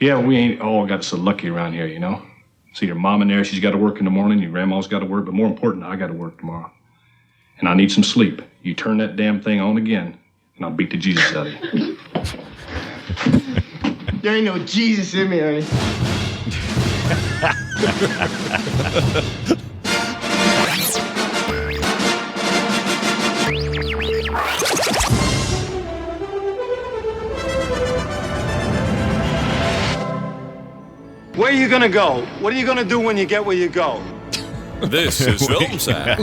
Yeah, we ain't all got so lucky around here, you know? See, your mom in there, she's got to work in the morning, your grandma's got to work, but more important, I got to work tomorrow. And I need some sleep. You turn that damn thing on again, and I'll beat the Jesus out of you. There ain't no Jesus in me, honey. Where are you gonna go? What are you gonna do when you get where you go? This is Film Sack.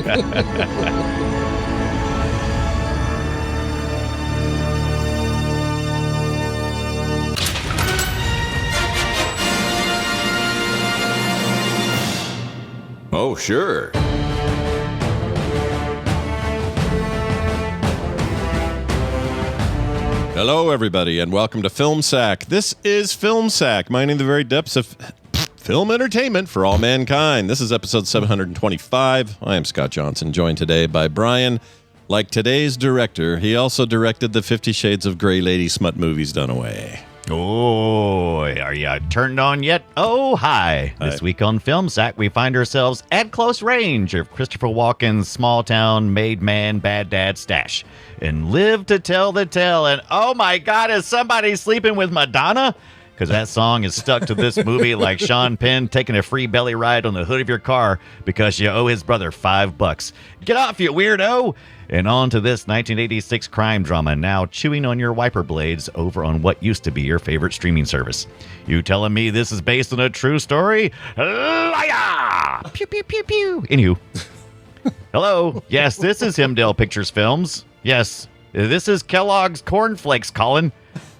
Oh, sure. Hello, everybody, and welcome to Film Sack. This is Film Sack, mining the very depths of film entertainment for all mankind. This is episode 725. I am Scott Johnson, joined today by Brian. Like today's director, he also directed the 50 Shades of Grey lady smut movies done away. Oh, are you turned on yet? Oh, hi. This week on Film Sack, we find ourselves at close range of Christopher Walken's small town made man bad dad stash and live to tell the tale. And oh my God, is somebody sleeping with Madonna? Because that song is stuck to this movie like Sean Penn taking a free belly ride on the hood of your car because you owe his brother $5. Get off, you weirdo! And on to this 1986 crime drama, now chewing on your wiper blades over on what used to be your favorite streaming service. You telling me this is based on a true story? Liar! Pew, pew, pew, pew. Anywho. Hello. Yes, this is Himdale Pictures Films. Yes, this is Kellogg's Cornflakes, Colin.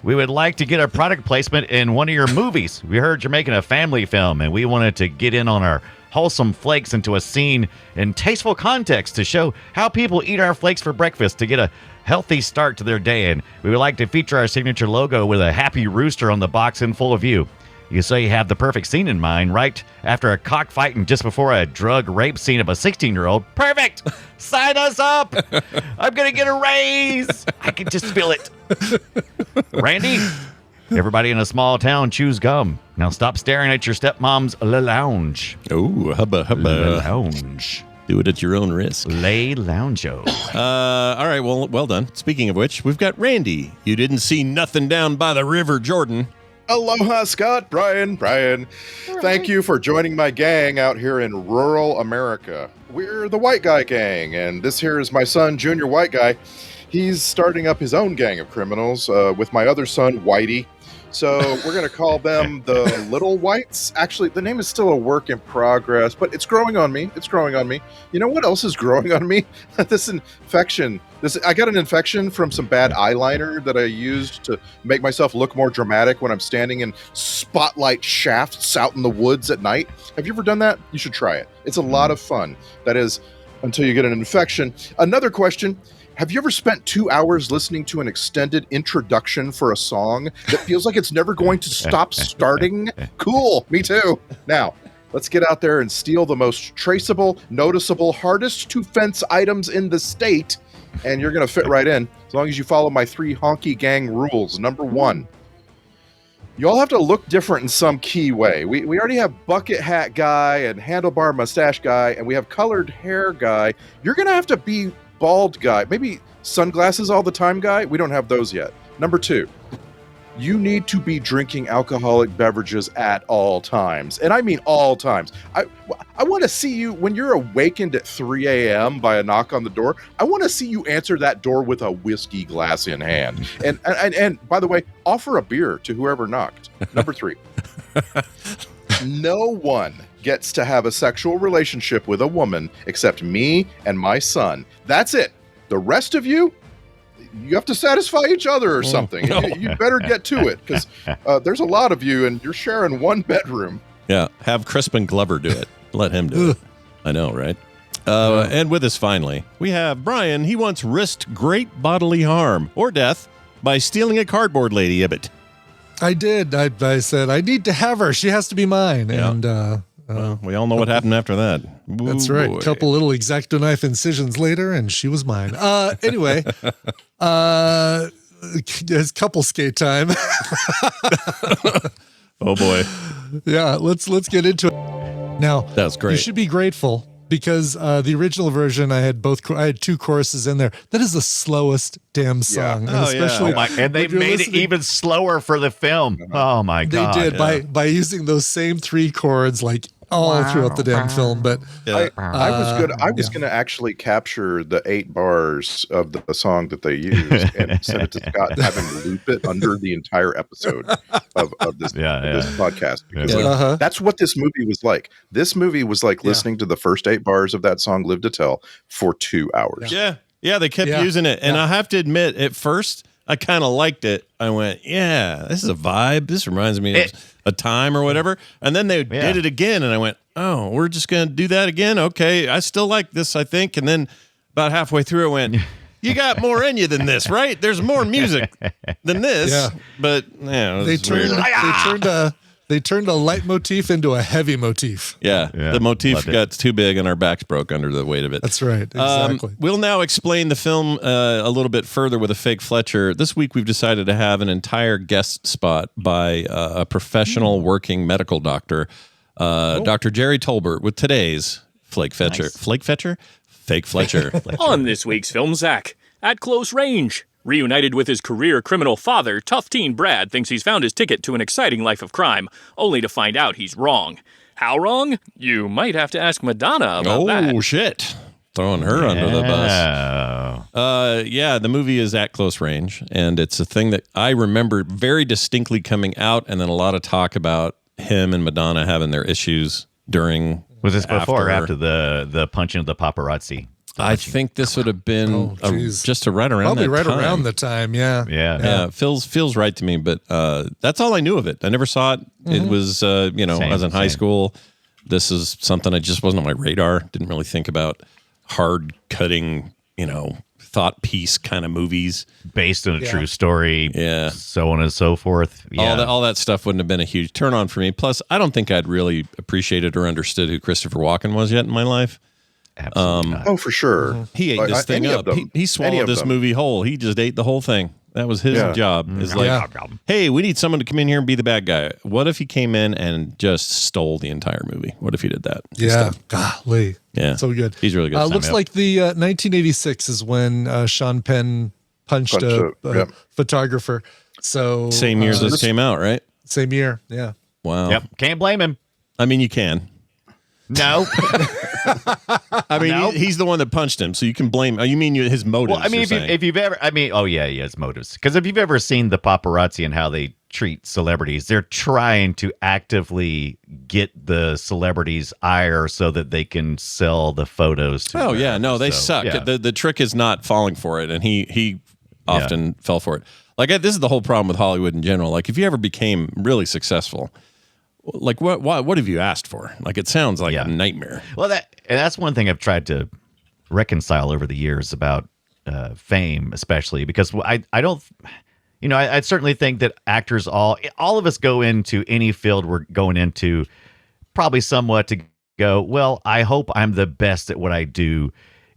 We would like to get a product placement in one of your movies. We heard you're making a family film, and we wanted to get in on our wholesome flakes into a scene in tasteful context to show how people eat our flakes for breakfast to get a healthy start to their day. And we would like to feature our signature logo with a happy rooster on the box in full view. You say you have the perfect scene in mind, right? After a cockfight and just before a drug rape scene of a 16-year-old. Perfect! Sign us up! I'm gonna get a raise! I can just feel it. Randy? Everybody in a small town chews gum. Now stop staring at your stepmom's lounge. Oh, hubba, hubba. Lounge. Do it at your own risk. Lay loungeo. All right, well done. Speaking of which, we've got Randy. You didn't see nothing down by the River Jordan. Aloha, Scott, Brian. Thank you for joining my gang out here in rural America. We're the White Guy Gang, and this here is my son, Junior White Guy. He's starting up his own gang of criminals with my other son, Whitey. So we're going to call them the Little Whites. Actually, the name is still a work in progress, but it's growing on me. You know what else is growing on me? This infection. I got an infection from some bad eyeliner that I used to make myself look more dramatic when I'm standing in spotlight shafts out in the woods at night. Have you ever done that? You should try it. It's a lot of fun. That is, until you get an infection. Another question. Have you ever spent 2 hours listening to an extended introduction for a song that feels like it's never going to stop starting? Cool, me too. Now, let's get out there and steal the most traceable, noticeable, hardest to fence items in the state, and you're going to fit right in, as long as you follow my 3 honky gang rules. Number 1, you all have to look different in some key way. We already have bucket hat guy and handlebar mustache guy, and we have colored hair guy. You're going to have to be bald guy, maybe sunglasses all the time guy. We don't have those yet. Number 2, you need to be drinking alcoholic beverages at all times. And I mean all times. I want to see you, when you're awakened at 3 a.m. by a knock on the door, I want to see you answer that door with a whiskey glass in hand. And by the way, offer a beer to whoever knocked. Number 3, no one gets to have a sexual relationship with a woman except me and my son. That's it. The rest of you have to satisfy each other or something. You better get to it, because there's a lot of you and you're sharing one bedroom. Yeah, have Crispin Glover do it. Let him do it. I know, right? And with us finally, we have Brian. He once risked great bodily harm or death by stealing a cardboard lady Ibbot. I did. I said, I need to have her. She has to be mine. Yeah. And well, we all know what happened after that. That's right. A couple little X-Acto knife incisions later, and she was mine. Anyway, it's couple skate time. Oh boy, Yeah, let's get into it. Now, that's great. You should be grateful because the original version, I had two choruses in there. That is the slowest damn song, and Oh, yeah. especially And they when you're made it listening- even slower for the film. Oh my They god! did by using those same three chords like all throughout the damn film. But Yeah. I was gonna actually capture the 8 bars of the song that they used and send it to Scott and have him loop it under the entire episode of this podcast, because that's what this movie was like. This movie was like listening to the first 8 bars of that song "Live to Tell" for 2 hours. Yeah, they kept using it, and I have to admit, at first I kind of liked it. I went, yeah, this is a vibe. This reminds me of a time or whatever. And then they did it again, and I went, oh, we're just going to do that again? Okay, I still like this, I think. And then about halfway through, I went, you got more in you than this, right? There's more music than this. Yeah. But yeah, they turned a leitmotif into a heavy motif. Yeah, the motif got too big and our backs broke under the weight of it. That's right, exactly. We'll now explain the film a little bit further with a fake Fletcher. This week we've decided to have an entire guest spot by a professional working medical doctor, Dr. Jerry Tolbert, with today's Flake Fletcher. Nice. Flake Fletcher? Fake Fletcher. On this week's Film Sack, at close range. Reunited with his career criminal father, tough teen Brad thinks he's found his ticket to an exciting life of crime, only to find out he's wrong. How wrong? You might have to ask Madonna about that. Oh, shit. Throwing her under the bus. The movie is At Close Range, and it's a thing that I remember very distinctly coming out, and then a lot of talk about him and Madonna having their issues during. Was this before or after the punching of the paparazzi? I think this would have been just right around probably that right time. around the time. Yeah. Feels right to me, but that's all I knew of it. I never saw it. It was I was in high school. This is something that just wasn't on my radar. Didn't really think about hard cutting, thought piece kind of movies based on a true story. Yeah, so on and so forth. Yeah, all that stuff wouldn't have been a huge turn on for me. Plus, I don't think I'd really appreciated or understood who Christopher Walken was yet in my life. Absolutely not. Oh, for sure. He ate this thing up. He swallowed this movie whole. He just ate the whole thing. That was his job. It's hey, we need someone to come in here and be the bad guy. What if he came in and just stole the entire movie? What if he did that? Yeah, golly. Yeah. So good. He's really good. Looks like the 1986 is when Sean Penn punched a photographer. So same year as this came out, right? Same year. Yeah. Wow. Yep. Can't blame him. I mean, you can. No. I mean, he's the one that punched him, so you can blame. You mean his motives? Well, I mean, if you've ever, his motives. Because if you've ever seen the paparazzi and how they treat celebrities, they're trying to actively get the celebrities' ire so that they can sell the photos to them. They suck. Yeah. The trick is not falling for it, and he often fell for it. Like this is the whole problem with Hollywood in general. Like if you ever became really successful. Like what have you asked for? Like it sounds like a nightmare. Well, that's one thing I've tried to reconcile over the years about fame, especially because I don't, I certainly think that actors all of us go into any field we're going into probably somewhat to go, well, I hope I'm the best at what I do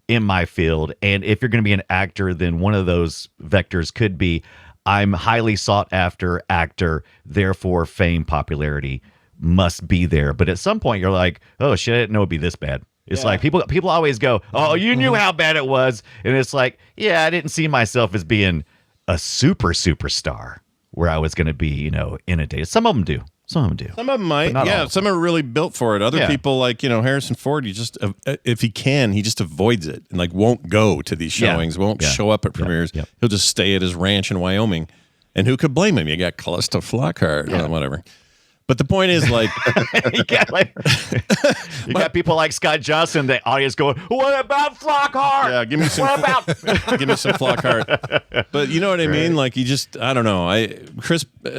in my field, and if you're going to be an actor, then one of those vectors could be I'm highly sought after actor, therefore fame, popularity must be there. But at some point you're like, oh shit, I didn't know it'd be this bad. It's like people always go, oh, you knew how bad it was. And it's like, yeah, I didn't see myself as being a superstar where I was going to be, inundated. Some of them do. Some of them might. Yeah, some are really built for it. Other people like, Harrison Ford, he just, if he can, he just avoids it and like won't go to these showings, won't show up at premieres. He'll just stay at his ranch in Wyoming. And who could blame him? You got Calista Flockhart or whatever. But the point is, like, you got people like Scott Johnson, the audience going, "What about Flockhart? Yeah, give me some. Give me some Flockhart." But you know what I mean? Like, you just, I don't know.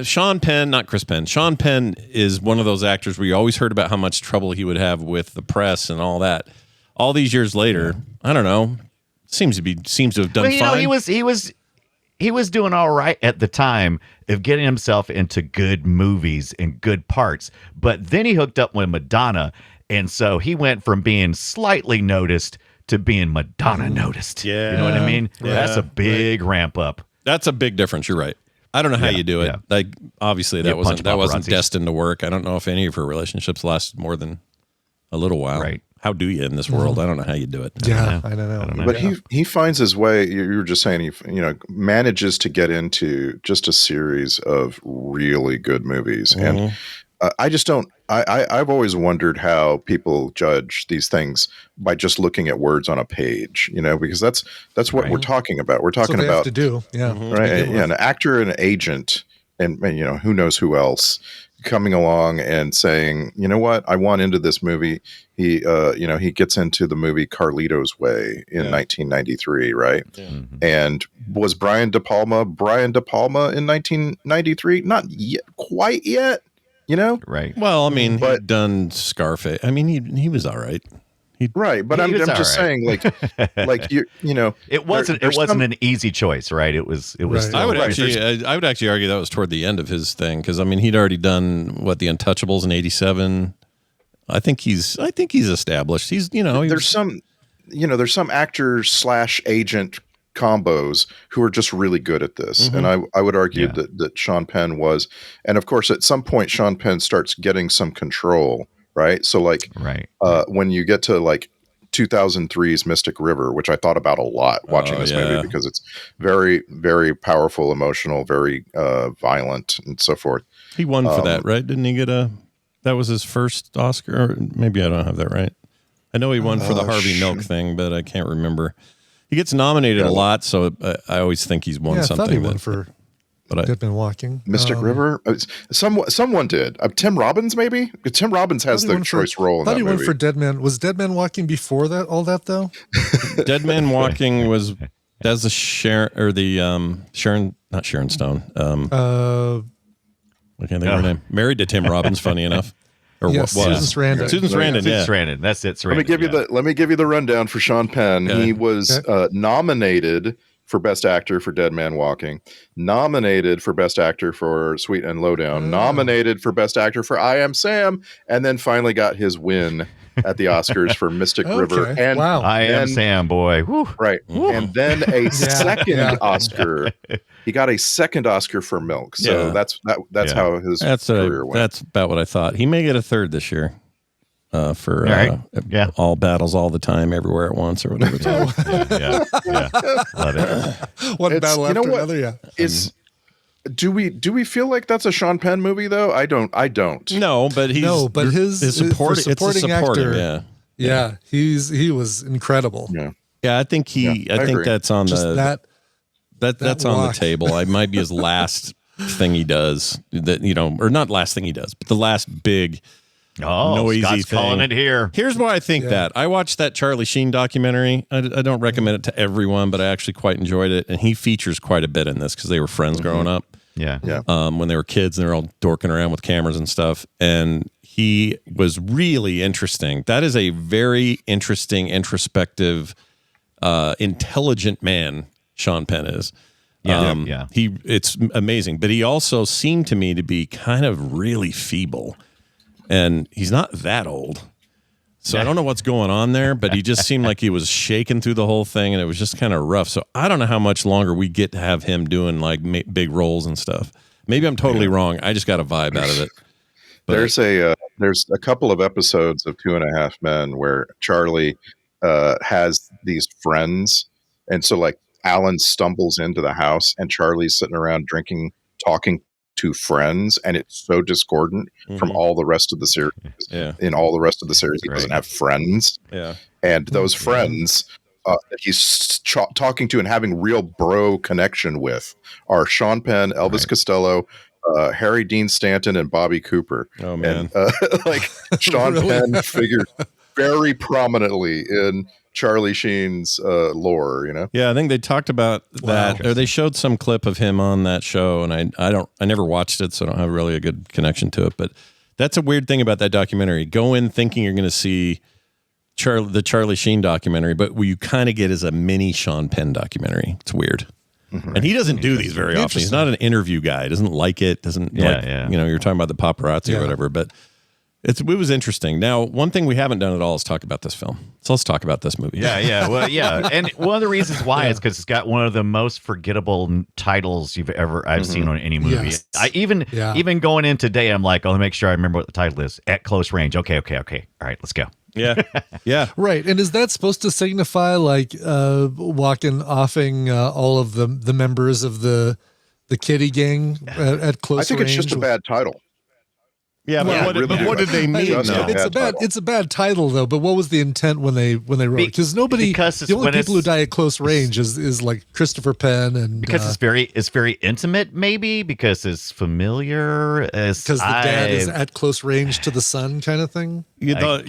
Sean Penn is one of those actors where you always heard about how much trouble he would have with the press and all that. All these years later, I don't know. Seems to have done fine. He was doing all right at the time of getting himself into good movies and good parts. But then he hooked up with Madonna. And so he went from being slightly noticed to being Madonna noticed. Yeah. You know what I mean? Yeah. That's a big ramp up. That's a big difference. You're right. I don't know how you do it. Yeah. Like, obviously, Yeah, that wasn't punch destined to work. I don't know if any of her relationships lasted more than a little while. Right. How do you in this world? I don't know how you do it. Yeah, I don't know. But he finds his way. You were just saying he manages to get into just a series of really good movies, and I just don't. I've always wondered how people judge these things by just looking at words on a page, because that's what we're talking about. We're talking That's what they about have to do. Yeah. right, an actor and an agent, and who knows who else coming along and saying, you know what, I want into this movie. He gets into the movie Carlito's Way in 1993, right? Yeah. And was Brian De Palma in 1993? Not yet, quite yet, Right. Well, I mean, he'd done Scarface. I mean, he was all right. Right, but I'm just saying, like it wasn't an easy choice, right? It was. Right. I would actually argue that was toward the end of his thing, because I mean, he'd already done The Untouchables in '87. I think he's established. There's some actors / agent combos who are just really good at this, and I would argue that Sean Penn was, and of course at some point Sean Penn starts getting some control. Right. So when you get to 2003's Mystic River, which I thought about a lot watching this movie because it's very, very powerful, emotional, very violent and so forth. He won for that, right? Didn't he get that was his first Oscar? Or maybe I don't have that right. I know he won for the Harvey Milk thing, but I can't remember. He gets nominated a lot, so I always think he's won something. I thought he won for Dead Man Walking. Mystic River? Someone did. Tim Robbins, maybe? Tim Robbins has the choice role in that movie. I thought he won for Dead Man. Was Dead Man Walking before that? All that, though? Dead Man Walking was... That's the Sharon... Not Sharon Stone. I can't think of her name. Married to Tim Robbins, funny enough. Or yes, what was? Susan Sarandon. Susan Sarandon, yeah. Susan Sarandon. That's it. Sarandon, let me give you the rundown for Sean Penn. Okay. He was nominated for Best Actor for Dead Man Walking, nominated for Best Actor for Sweet and Lowdown, nominated for Best Actor for I Am Sam, and then finally got his win at the Oscars for Mystic River. And I Am Sam, boy. Woo. Right. Woo. And then a second Oscar. He got a second Oscar for Milk. So that's how his career went. That's about what I thought. He may get a third this year. For All Battles All the Time, Everywhere at Once, or whatever it's called. Love it. One battle after another. Do we feel like that's a Sean Penn movie though? I don't. No, but his supporting actor. Yeah, he was incredible. Yeah. I think that's on that's on the table. It might be his last thing he does. Or not last thing he does, but the last big. Noisy Scott's thing. Calling it here. Here's why I think that. I watched that Charlie Sheen documentary. I don't recommend it to everyone, but I actually quite enjoyed it. And he features quite a bit in this because they were friends growing up. Yeah. When they were kids and they're all dorking around with cameras and stuff. And he was really interesting. That is a very interesting, introspective, intelligent man, Sean Penn is. It's amazing. But he also seemed to me to be kind of really feeble. And he's not that old. So I don't know what's going on there, but he just seemed like he was shaking through the whole thing, and it was just kind of rough. So I don't know how much longer we get to have him doing like big roles and stuff. Maybe I'm totally wrong. I just got a vibe out of it. But there's a couple of episodes of 2.5 Men where Charlie has these friends, and so like Alan stumbles into the house, and Charlie's sitting around drinking, talking to friends, and it's so discordant from all the rest of the series. In all the rest of the series, he doesn't have friends. And those friends that he's talking to and having real bro connection with are Sean Penn, Elvis Costello, Harry Dean Stanton, and Bobby Cooper. Oh man! And, Sean Penn figures very prominever in Charlie Sheen's lore, Yeah, I think they talked about that, or they showed some clip of him on that show, and I never watched it, so I don't have really a good connection to it. But that's a weird thing about that documentary. Go in thinking you're going to see the Charlie Sheen documentary, but what you kind of get is a mini Sean Penn documentary. It's weird. And he doesn't do these very often. He's not an interview guy. He doesn't like it. Doesn't like, you're talking about the paparazzi or whatever, but It was interesting. Now, one thing we haven't done at all is talk about this film. So let's talk about this movie. Yeah. Well, yeah. And one of the reasons why is because it's got one of the most forgettable titles I've seen on any movie. Yes. Even going in today, I'm like, oh, make sure I remember what the title is. At Close Range. Okay. All right, let's go. Yeah. Yeah. Right. And is that supposed to signify like offing all of the members of the kitty gang at close range? I think it's just a bad title. Yeah, but what did they mean? It's a bad title though. But what was the intent when they wrote it? Because the only people who die at close range is like Christopher Penn and because it's very intimate, maybe because it's familiar. Because the dad is at close range to the son, kind of thing. Not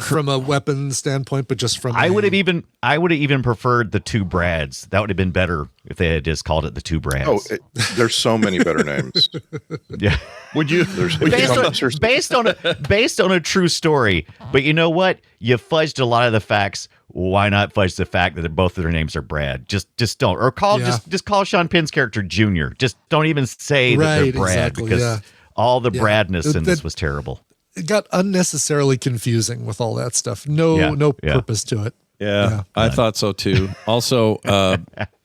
from a weapon standpoint, but just from. I would have even preferred the two Brads. That would have been better if they had just called it the two Brads. Oh, there's so many better names. Yeah. Would you? Based on a true story, but you know what? You fudged a lot of the facts. Why not fudge the fact that both of their names are Brad? Just don't, or just call Sean Penn's character Junior. Just don't even say that they're Brad because all the Bradness in this was terrible. It got unnecessarily confusing with all that stuff. No purpose to it. Yeah, I thought so too. Also,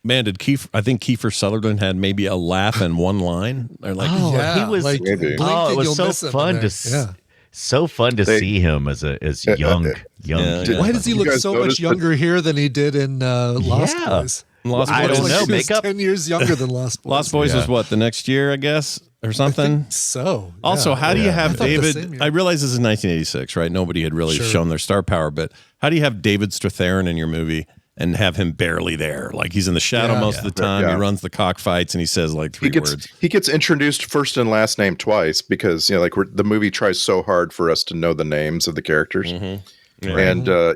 man, I think Kiefer Sutherland had maybe a laugh and one line. Or like, he was. Like, it was so fun to see him as young. Yeah. Why does he look so much younger here than he did in Lost Boys? I don't know. Makeup 10 years younger than Lost Boys. Lost Boys was what, the next year, I guess, or something. So also, how do you have David? I realize this is 1986, right? Nobody had really shown their star power, but how do you have David Strathairn in your movie and have him barely there? Like he's in the shadow most of the time. He runs the cockfights and he says like three words. He gets introduced first and last name twice because the movie tries so hard for us to know the names of the characters, and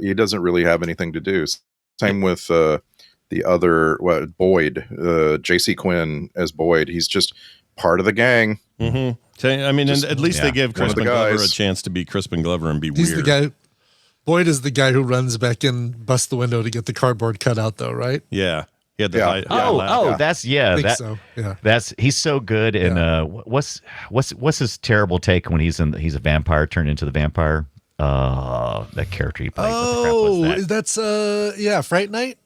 he doesn't really have anything to do. Same with the other Boyd, J.C. Quinn as Boyd. He's just part of the gang. Mm-hmm. I mean, at least they give Crispin Glover a chance to be Crispin Glover and be weird. The guy. Boyd is the guy who runs back in, busts the window to get the cardboard cut out, though, right? Yeah. He had the he's so good. And what's his terrible take when he's a vampire turned into the vampire? That character he played. Oh, that's Fright Night.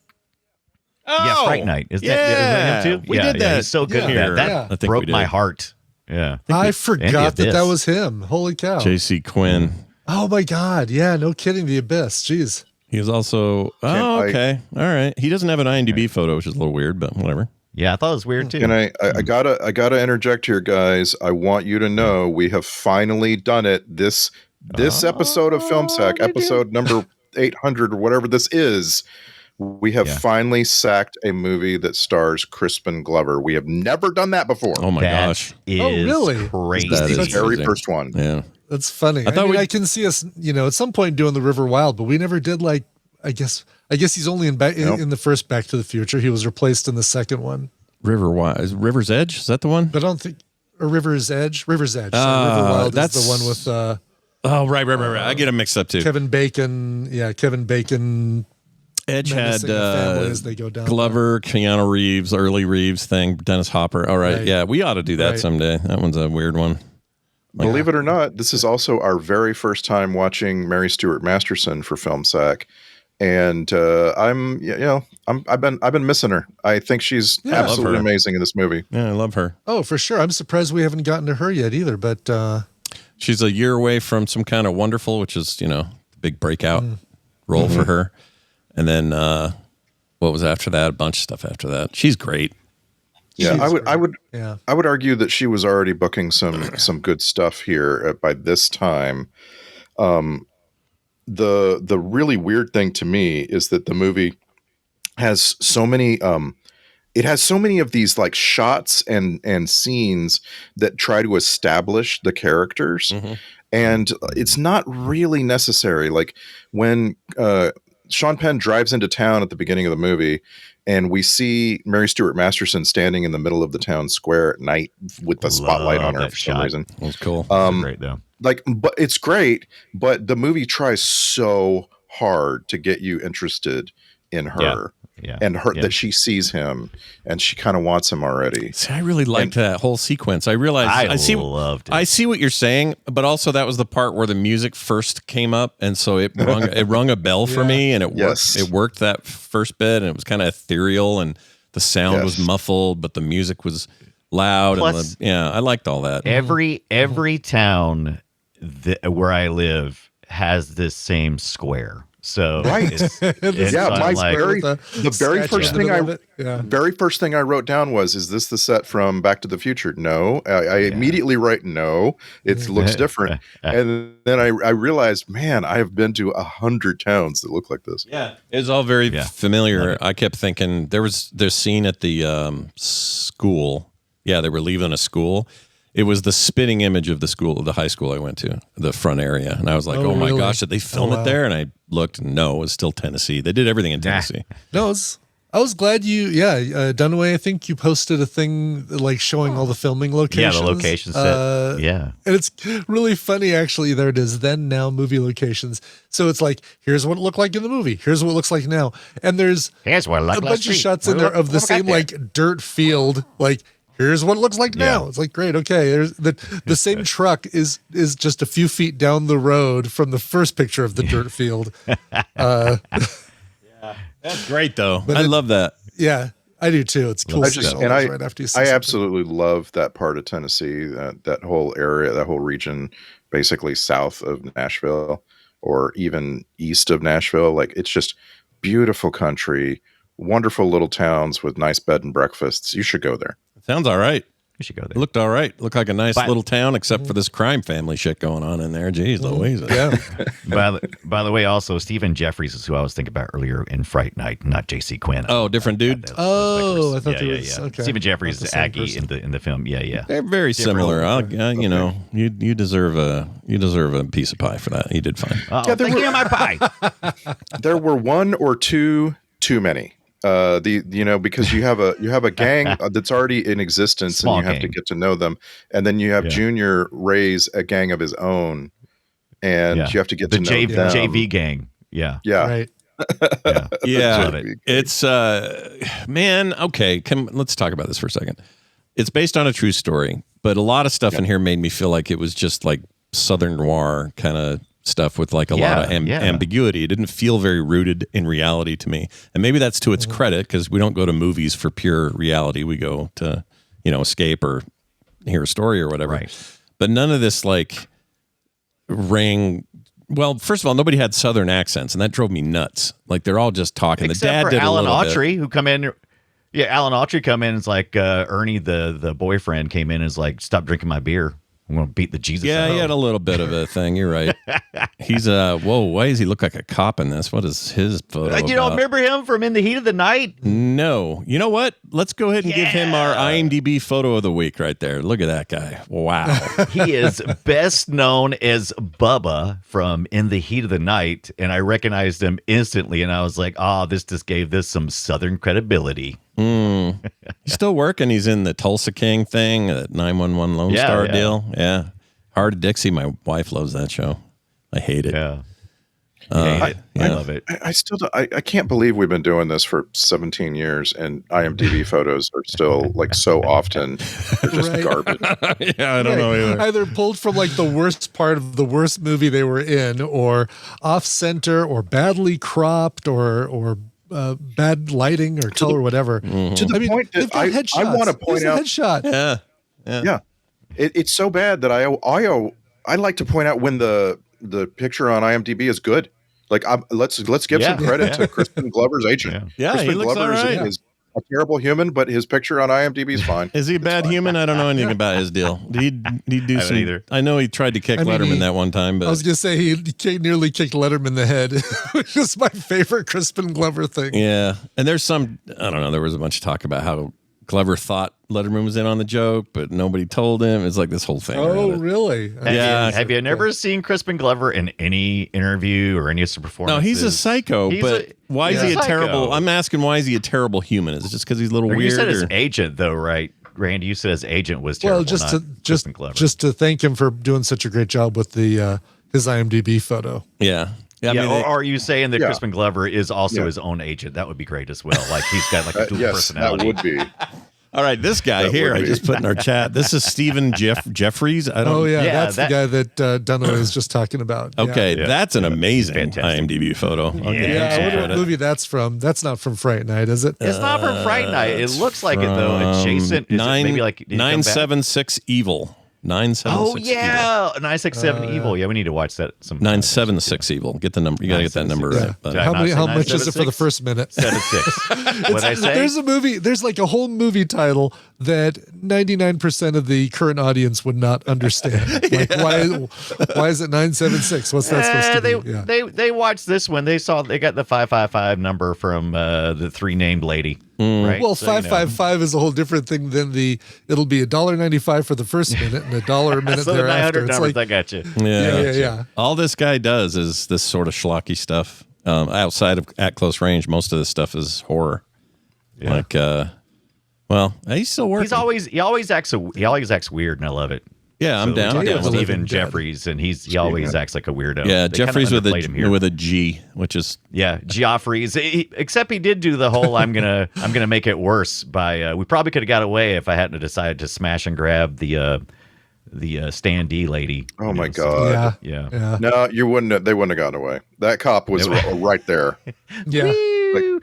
Oh, yeah, Fright Night. Is that him too? We did that. He's so good. Here. That broke my heart. Yeah, I forgot that was him. Holy cow! J.C. Quinn. Oh my God! Yeah, no kidding. The Abyss. Jeez. He was also. Oh, okay. All right. He doesn't have an IMDb photo, which is a little weird, but whatever. Yeah, I thought it was weird too. And I gotta interject here, guys. I want you to know we have finally done it. This episode of Film Sack, episode number 800 or whatever this is. We have finally sacked a movie that stars Crispin Glover. We have never done that before. Oh my gosh! Really? Crazy. This is the very first one. Yeah, that's funny. I can see us, at some point doing the River Wild, but we never did. Like, I guess he's only in the first Back to the Future. He was replaced in the second one. River's Edge, is that the one? But I don't think. Or River's Edge. River's Edge. River Wild is the one with. Oh right. I get them mixed up too. Kevin Bacon. Yeah, Kevin Bacon. Edge had Glover, Keanu Reeves, early Reeves thing, Dennis Hopper. All right. Yeah, we ought to do that someday. That one's a weird one. Believe it or not, this is also our very first time watching Mary Stuart Masterson for Film Sack, and I've been missing her. I think she's absolutely amazing in this movie. Yeah, I love her. Oh, for sure. I'm surprised we haven't gotten to her yet either. But she's a year away from Some Kind of Wonderful, which is the big breakout role for her. And then what was after that? A bunch of stuff after that. She's great. Yeah, I would argue that she was already booking some good stuff here by this time. The really weird thing to me is that the movie has so many it has so many of these like shots and scenes that try to establish the characters, and it's not really necessary. Like when Sean Penn drives into town at the beginning of the movie, and we see Mary Stuart Masterson standing in the middle of the town square at night with the spotlight on her for some reason. That's cool. Great though. But it's great. But the movie tries so hard to get you interested in her. and her that she sees him and she kind of wants him already. See, I really liked that whole sequence. I realized I loved it. I see what you're saying, but also that was the part where the music first came up, and so it rung a bell for me, and it worked. It worked that first bit, and it was kind of ethereal, and the sound was muffled, but the music was loud. Plus, I liked all that. Every town where I live has this same square. So the very first thing I wrote down was, is this the set from Back to the Future? No. I immediately write no. It looks different. And then I realized, man, I have been to 100 towns that look like this. Yeah. It was all very familiar. I kept thinking there's scene at the school. Yeah, they were leaving a school. It was the spitting image of the high school I went to, the front area. And I was like, oh my gosh, did they film it there? And I looked, and no, it was still Tennessee. They did everything in Tennessee. No, I was glad Dunaway, I think you posted a thing like showing all the filming locations. Yeah, the location set. And it's really funny, actually. There it is, then, now, movie locations. So it's like, here's what it looked like in the movie. Here's what it looks like now. And there's a bunch of shots in there of the same like dirt field, like, here's what it looks like now. It's like, great, okay. There's the same truck is just a few feet down the road from the first picture of the dirt field. That's great, though. I love that. Yeah, I do too. It's cool. Right after you see something. Absolutely love that part of Tennessee, that whole area, that whole region, basically south of Nashville or even east of Nashville. Like, it's just beautiful country, wonderful little towns with nice bed and breakfasts. You should go there. Sounds all right. You should go there. It looked all right. Looked like a nice little town, except for this crime family shit going on in there. Jeez Louise. Yeah. By the way, also, Stephen Jeffries is who I was thinking about earlier in Fright Night, not J.C. Quinn. Oh, different dude? I thought it was. Okay. Stephen Jeffries is Aggie in the film. Yeah. They're very similar. You deserve a piece of pie for that. You did fine. Thank you, my pie. There were one or two too many. Because you have a gang that's already in existence, Small and you have to get to know them, and then you have Junior raise a gang of his own, and you have to get to know them. The JV gang. Yeah. Right. Yeah. It's man. Okay, let's talk about this for a second. It's based on a true story, but a lot of stuff in here made me feel like it was just like Southern noir kind of stuff with like a lot of ambiguity. It didn't feel very rooted in reality to me. And maybe that's to its credit, because we don't go to movies for pure reality. We go to, escape or hear a story or whatever. Right. But none of this like rang. Well, first of all, nobody had Southern accents, and that drove me nuts. Like, they're all just talking. Except the dad for did Alan a little Autry, bit. who come in. Yeah, Alan Autry come in. It's like Ernie, the boyfriend, came in and is like, "Stop drinking my beer. I'm going to beat the Jesus out of he had a little bit of a thing. You're right. He's whoa, why does he look like a cop in this? What is his photo You don't remember him from In the Heat of the Night? No. You know what? Let's go ahead and give him our IMDb photo of the week right there. Look at that guy. Wow. He is best known as Bubba from In the Heat of the Night, and I recognized him instantly, and I was like, this just gave this some Southern credibility. He's still working. He's in the Tulsa King thing, that 911 Lone Star deal. Yeah. Hard of Dixie. My wife loves that show. I hate it. Yeah. I love it. I still I can't believe we've been doing this for 17 years, and IMDb photos are still like so often they're just garbage. Yeah, I don't know either. Either pulled from like the worst part of the worst movie they were in, or off center, or badly cropped, or bad lighting or color, or whatever. To the point that I want to point out headshot. Yeah. It's so bad that I like to point out when the picture on IMDb is good. Like, let's give some credit to Crispin Glover's agent. Yeah, Crispin he looks Glover all right. is a terrible human, but his picture on IMDb is fine. Is he a bad human? I don't know anything about his deal. Did he do some? Either. I know he tried to kick Letterman that one time, but I was gonna say he nearly kicked Letterman in the head, which is my favorite Crispin Glover thing. Yeah, and there's some, I don't know. There was a bunch of talk about how Glover thought Letterman was in on the joke, but nobody told him. It's like this whole thing. Oh, really? Have you never seen Crispin Glover in any interview or any of his performances? No, he's a psycho, why is he a terrible? I'm asking, why is he a terrible human? Is it just because he's a little weird? You said his agent, though, right? Randy, you said his agent was terrible. Well, just to thank him for doing such a great job with the his IMDb photo. Yeah. Yeah, I mean, or are you saying that Yeah. Crispin Glover is also Yeah. his own agent? That would be great as well. Like he's got like a dual Yes, personality. that would be. all right, this guy That here, would I be. just put in our chat. This is Stephen Jeffries. I don't. Oh yeah, Yeah, that's the guy that Dunaway was just talking about. Okay, Yeah. that's an amazing Fantastic. IMDb photo. I'll give him Yeah, some I wonder what credit. movie that's from. That's not from Fright Night, is it? It's not from Fright Night. It looks like it though. Adjacent. Is it maybe like did it come back? 976 Evil. 976. Oh Evil. yeah, 967 Evil. Yeah, we need to watch that. Some 976 Evil. Get the number. You gotta get that number Yeah. right. But, Yeah. How not many? say How much is it for the 976? first minute? 76. What I say? There's a movie. There's like a whole movie title that 99% of the current audience would not understand. Like why is it 976? What's that supposed to be? Yeah. They watched this one. They got the 555 number from the three named lady. Right. Well, So, you know. 555 is a whole different thing than it'll be $1.95 for the first minute and $1 a minute So the 900 thereafter. It's numbers, like, I got you. yeah. All this guy does is this sort of schlocky stuff. Outside of At Close Range, most of this stuff is horror. Yeah. Like, well, he's still working. He always acts weird, and I love it. Yeah, I'm down. We I'm talked down about with it. Stephen Jeffries, and he always acts like a weirdo. Yeah, They Jeffries kinda with underplayed him here. with a G, which is Yeah, Geoffrey's. Except he did do the whole I'm gonna make it worse by. We probably could have got away if I hadn't decided to smash and grab the Stan D lady. Oh my God. Yeah. No, you wouldn't. They wouldn't have gotten away. That cop was right there. Yeah.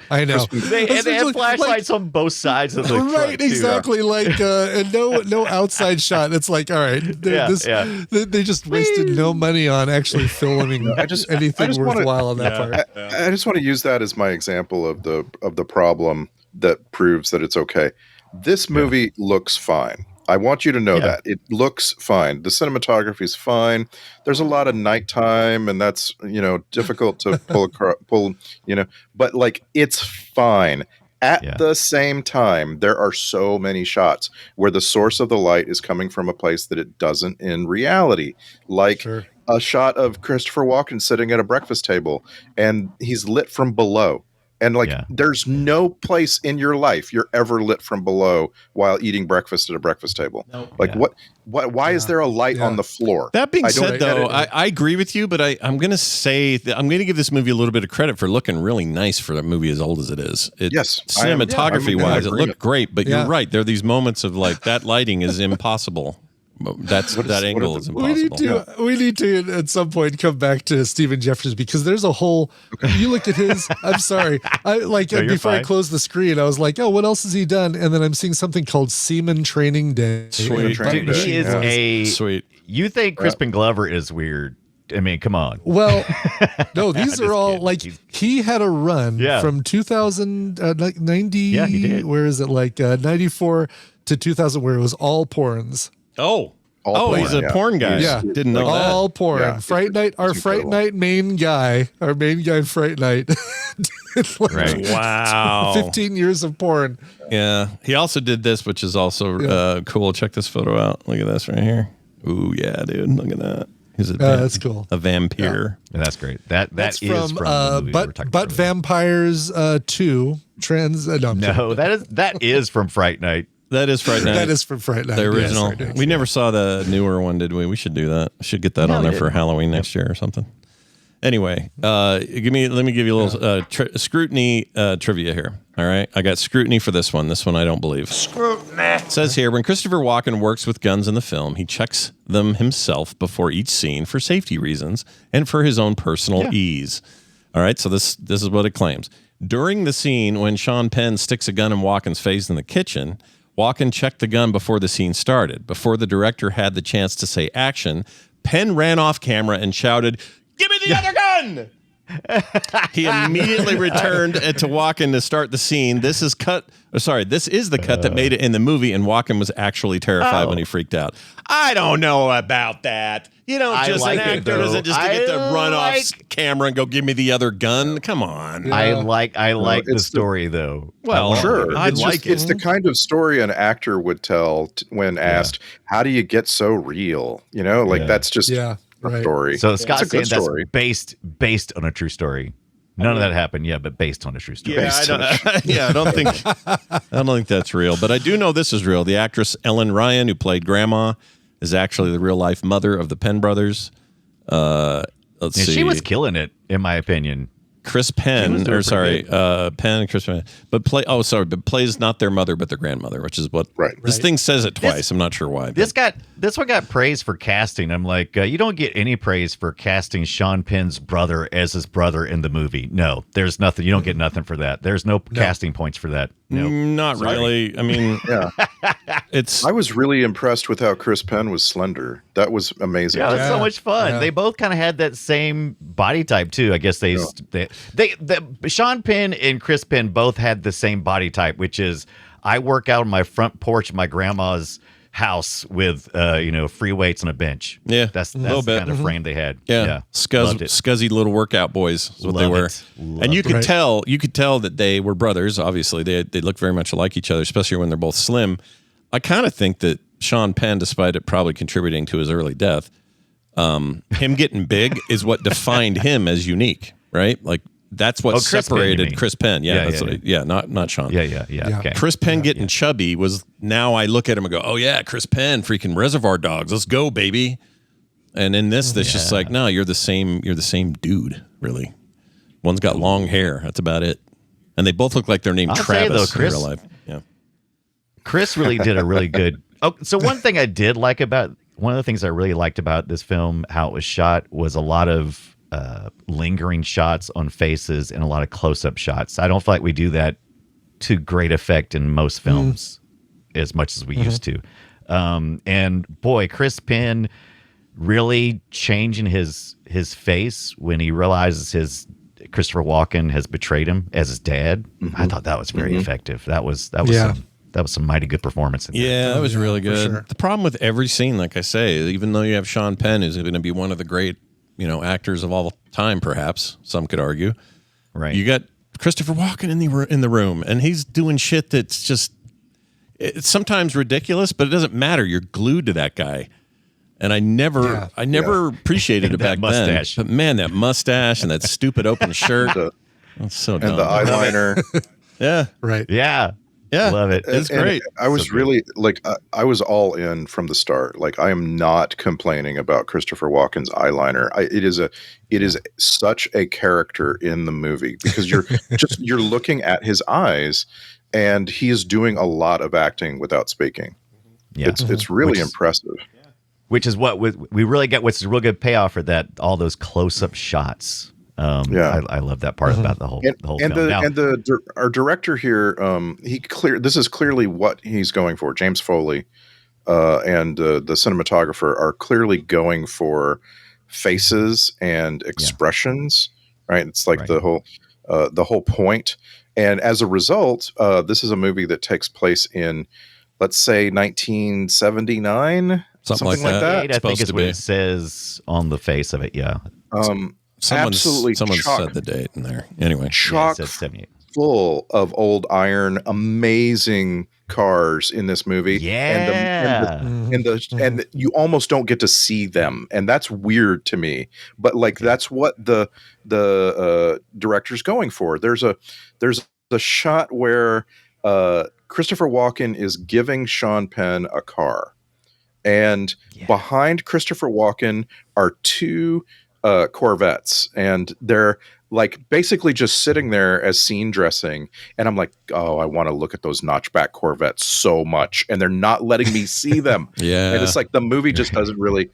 I know. They had Essentially, flashlights on both sides of the truck, right, too. exactly. Like, and no outside shot. It's like, all right, they just wasted no money on actually filming anything worthwhile on that part. I just want to use that as my example of the problem that proves that it's okay. This movie looks fine. I want you to know that it looks fine. The cinematography is fine. There's a lot of nighttime, and that's difficult to pull. But like it's fine. At the same time, there are so many shots where the source of the light is coming from a place that it doesn't in reality. Like a shot of Christopher Walken sitting at a breakfast table, and he's lit from below. And there's no place in your life you're ever lit from below while eating breakfast at a breakfast table. Why is there a light on the floor? That being said, though, get it. I agree with you, but I'm going to say that I'm going to give this movie a little bit of credit for looking really nice for a movie as old as it is. Yes, cinematography-wise, it looked great, but Yeah. you're right. There are these moments of like that lighting is impossible. That angle is impossible. We need to at some point come back to Stephen Jeffries because there's a whole. You looked at his. I'm sorry. Before I closed the screen, I was like, oh, what else has he done? And then I'm seeing something called Seaman Training Day. Sweet. Dude, he is Sweet. You think Crispin Glover is weird? I mean, come on. Well, no, these are all kidding. like he had a run from 2090. Yeah, he did. Where is it? Like 94 to 2000, where it was all porns. Porn, he's a porn guy. Yeah. Didn't know that. All porn. Yeah. Fright Night. Our It's Fright incredible. Night main guy in Fright Night. Right. Wow. 15 years of porn. Yeah. He also did this, which is also cool. Check this photo out. Look at this right here. Ooh, yeah, dude. Look at that. He's That's cool. a vampire. Yeah, that's great. That's From, the movie we were talking but about. Vampires 2 trans. No, I'm No, that is from Fright Night. That is Fright Night. That is from Fright Night. The Yes, original. Fright Night. We never saw the newer one, did we? We should do that. Should get that on there for Halloween next year or something. Anyway, let me give you a little scrutiny trivia here. All right, I got scrutiny for this one. This one I don't believe. Scrutiny. It says here, when Christopher Walken works with guns in the film, he checks them himself before each scene for safety reasons and for his own personal ease. All right, so this is what it claims. During the scene when Sean Penn sticks a gun in Walken's face in the kitchen, Walken checked the gun before the scene started. Before the director had the chance to say action, Penn ran off camera and shouted, "Give me the other gun!" He immediately returned to Walken to start the scene. This is the cut that made it in the movie, and Walken was actually terrified when he freaked out. I don't know about that. You don't I just like an it, actor though. doesn't just get to run off like- camera and go give me the other gun. Come on. I like the it's story though. Well, Sure. I It's like just- It's it. the kind of story an actor would tell when asked, how do you get so real? That's just a right. story. So It's a Scott's saying good that's story. based on a true story. None of that happened yet, but based on a true story. Yeah, I don't think that's real, but I do know this is real. The actress Ellen Ryan, who played Grandma, is actually the real life mother of the Penn brothers. let's Yeah, see. she was killing it, in my opinion. Chris She was Penn, doing or pretty sorry, good. Penn, Chris Penn, but plays not their mother, but their grandmother, which is what Right. this Right. thing says it twice. I'm not sure why. This one got praise for casting. I'm like, you don't get any praise for casting Sean Penn's brother as his brother in the movie. No, there's nothing. You don't get nothing for that. There's no casting points for that. No, Not really. I mean, Yeah. it's I was really impressed with how Chris Penn was slender. That was amazing. Yeah, it was so Yeah. much fun. Yeah. They both kind of had that same body type too. I guess Sean Penn and Chris Penn both had the same body type, which is I work out on my front porch of my grandma's house with free weights and a bench. Yeah, that's a the little bit. kind of frame they had. yeah, Loved it. scuzzy little workout boys is what they Love were. it. And you Loved could it. tell that they were brothers. Obviously, they look very much like each other, especially when they're both slim. I kind of think that Sean Penn, despite it probably contributing to his early death, him getting big is what defined him as unique, right? Like that's what Chris Penn, you separated mean. Chris Penn. Yeah, Yeah, that's yeah, what not Sean. Yeah. Yeah. Okay. Chris Penn getting chubby was now I look at him and go, oh yeah, Chris Penn, freaking Reservoir Dogs, let's go, baby. And in this, that's just like, no, you're the same dude, really. One's got long hair. That's about it. And they both look like they're named I'll tell you Travis though, Chris- in real life. Yeah. Chris really did a really good. Oh, so one of the things I really liked about this film, how it was shot, was a lot of lingering shots on faces and a lot of close-up shots. I don't feel like we do that to great effect in most films as much as we used to. And boy, Chris Penn really changing his face when he realizes Christopher Walken has betrayed him as his dad. I thought that was very effective. That was Yeah. some mighty good performance. In there. Yeah, that was really good. sure. The problem with every scene, like I say, even though you have Sean Penn, who's going to be one of the great, actors of all time, perhaps some could argue. Right. You got Christopher Walken in the room, and he's doing shit that's just it's sometimes ridiculous, but it doesn't matter. You're glued to that guy. And I never appreciated it back mustache. then. But man, that mustache and that stupid open shirt. That's so dumb. And the eyeliner. Yeah. Right. Yeah. Yeah. Love it. It's And great. I was really like, I was all in from the start. Like, I am not complaining about Christopher Walken's eyeliner. It is such a character in the movie because you're looking at his eyes, and he is doing a lot of acting without speaking. Yeah. It's really impressive. Which is what we really get. What's a real good payoff for that? All those close-up shots. I love that part about the whole film. Now, Our director here, this is clearly what he's going for. James Foley and the cinematographer are clearly going for faces and expressions. Right? It's like the whole point. And as a result, this is a movie that takes place in, let's say, 1979. Something like that. I think is what it says on the face of it. Yeah. Someone chock- said the date in there. Anyway. Chock Yeah, it says 78. full of old iron, amazing cars in this movie. Yeah. And you almost don't get to see them, and that's weird to me. But like that's what the director's going for. There's a shot where Christopher Walken is giving Sean Penn a car. And behind Christopher Walken are two Corvettes, and they're like basically just sitting there as scene dressing. And I'm like, oh, I want to look at those notchback Corvettes so much, and they're not letting me see them. Yeah. And it's like the movie doesn't really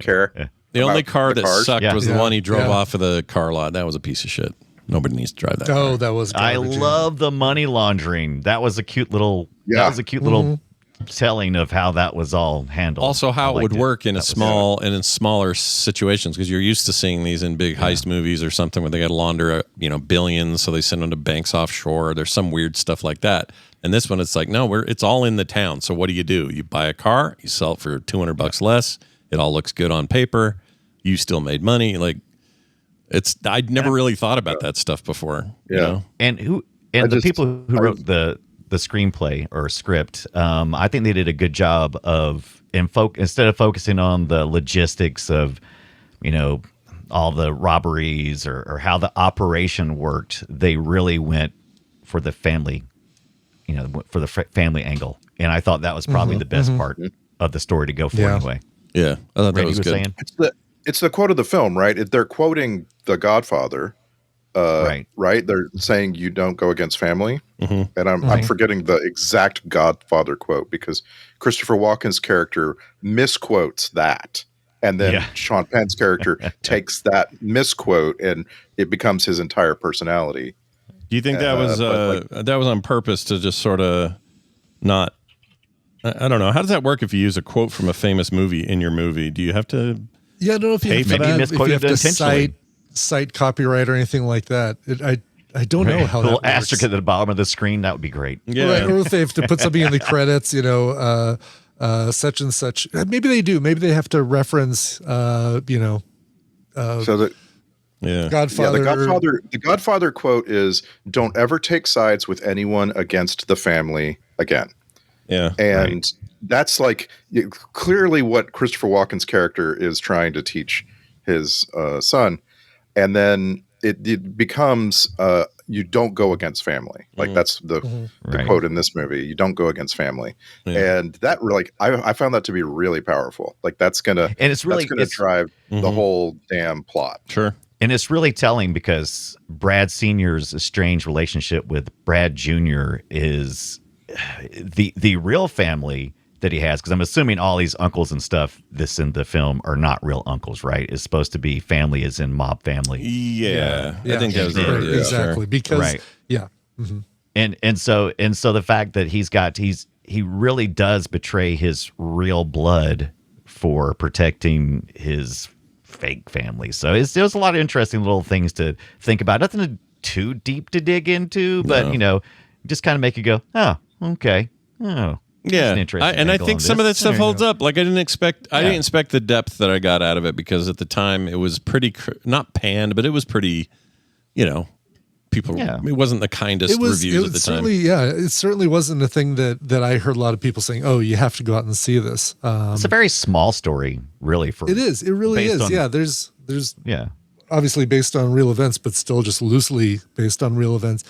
care. The only car the that cars. sucked was the Yeah. one he drove Yeah. off of the car lot. That was a piece of shit. Nobody needs to drive that car. Oh, that was I garbage. love the money laundering. That was a cute little. That was a cute little telling of how that was all handled. Also, how I it would liked work in That a was- small and in smaller situations, because you're used to seeing these in big heist movies or something where they got to launder, billions, so they send them to banks offshore. There's some weird stuff like that. And this one, it's like, no, it's all in the town. So what do? You buy a car, you sell it for $200 less. It all looks good on paper. You still made money. Like I'd never really thought about that stuff before. Yeah. You know? And the people who wrote the screenplay or script, I think they did a good job of instead of focusing on the logistics of, all the robberies or how the operation worked. They really went for the family, for the family angle. And I thought that was probably the best part of the story to go for Yeah. anyway. Yeah. I thought that Randy was was good. saying? it's the quote of the film, right? They're quoting The Godfather. Right. They're saying you don't go against family. Mm-hmm. And I'm forgetting the exact Godfather quote because Christopher Walken's character misquotes that. And then Sean Penn's character takes that misquote and it becomes his entire personality. Do you think that was that was on purpose to just sort of not? I don't know. How does that work if you use a quote from a famous movie in your movie? Do you have to? Yeah, I don't know if you have maybe misquoted intentionally. Cite copyright or anything like that. I don't know how a little that asterisk at the bottom of the screen, that would be great. Yeah. Right, or if they have to put something in the credits, such and such. Maybe they do. Maybe they have to reference, So that Godfather. The Godfather quote is, "Don't ever take sides with anyone against the family again." Yeah, and that's like clearly what Christopher Walken's character is trying to teach his son. And then it becomes you don't go against family. Like that's the quote in this movie. You don't go against family. Yeah. And that really, I found that to be really powerful. Like that's gonna drive the whole damn plot. Sure. And it's really telling because Brad Sr.'s estranged relationship with Brad Jr. is the real family that he has, because I'm assuming all these uncles and stuff this in the film are not real uncles, right? It's supposed to be family as in mob family. Yeah. I think that was the idea. Exactly. Because and so the fact that he really does betray his real blood for protecting his fake family. So it was a lot of interesting little things to think about. Nothing too deep to dig into, but just kind of make you go, oh, okay. Oh. Yeah, I think some of that stuff holds up. Like I didn't expect the depth that I got out of it because at the time it was pretty not panned, but it was pretty, people. Yeah. It wasn't the kindest reviews at the time. It certainly wasn't a thing that I heard a lot of people saying. Oh, you have to go out and see this. It's a very small story, really. It is. It really is. There's obviously based on real events, but still just loosely based on real events.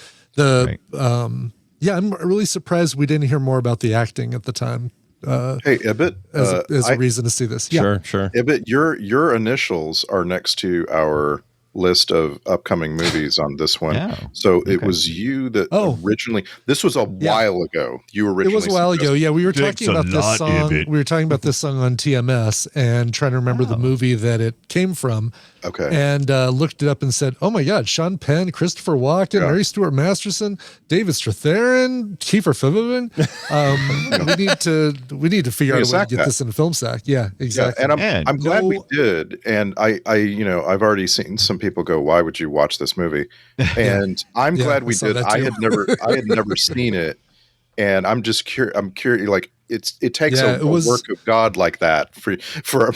I'm really surprised we didn't hear more about the acting at the time. Hey, Ibbot, as a reason to see this. Sure. Ibbot, your initials are next to our list of upcoming movies on this one. So it was you that originally. This was a while ago. You originally. It was a while ago. Yeah, we were talking about this song. We were talking about this song on TMS and trying to remember the movie that it came from. Okay. And looked it up and said, "Oh my God, Sean Penn, Christopher Walken, Mary Stuart Masterson, David Strathairn, Kiefer Sutherland. We need to figure out a way to get this in a film sack." Yeah, exactly. Yeah, and I'm glad we did. And I've already seen some people go, "Why would you watch this movie?" And I'm glad we did. I had never seen it, and I'm just curious. I'm curious, like. It takes a work of God like that for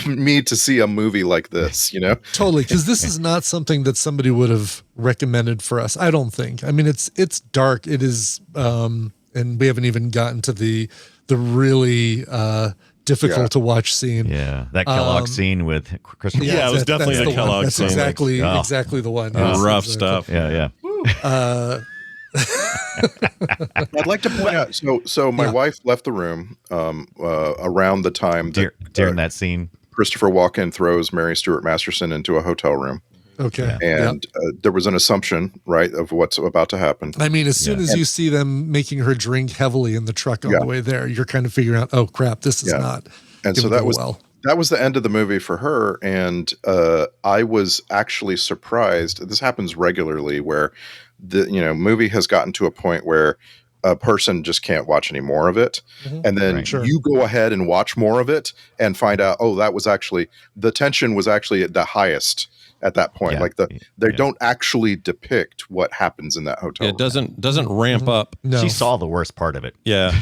me to see a movie like this, Totally, because this is not something that somebody would have recommended for us. I don't think. I mean, it's dark. It is, and we haven't even gotten to the really difficult to watch scene. Yeah, that Kellogg scene with Christopher. Yeah, it was definitely the Kellogg scene. That's exactly the one. Rough stuff. Yeah. I'd like to point out. So my wife left the room around the time during that scene. Christopher Walken throws Mary Stuart Masterson into a hotel room. Okay, and there was an assumption, right, of what's about to happen. I mean, as soon as you see them making her drink heavily in the truck on the way there, you're kind of figuring out, oh crap, this is not. And so that was the end of the movie for her. And I was actually surprised. This happens regularly where the movie has gotten to a point where a person just can't watch any more of it. And then you go ahead and watch more of it and find out, that was actually, the tension was actually at the highest at that point. They don't actually depict what happens in that hotel. It doesn't ramp up. No. She saw the worst part of it. Yeah.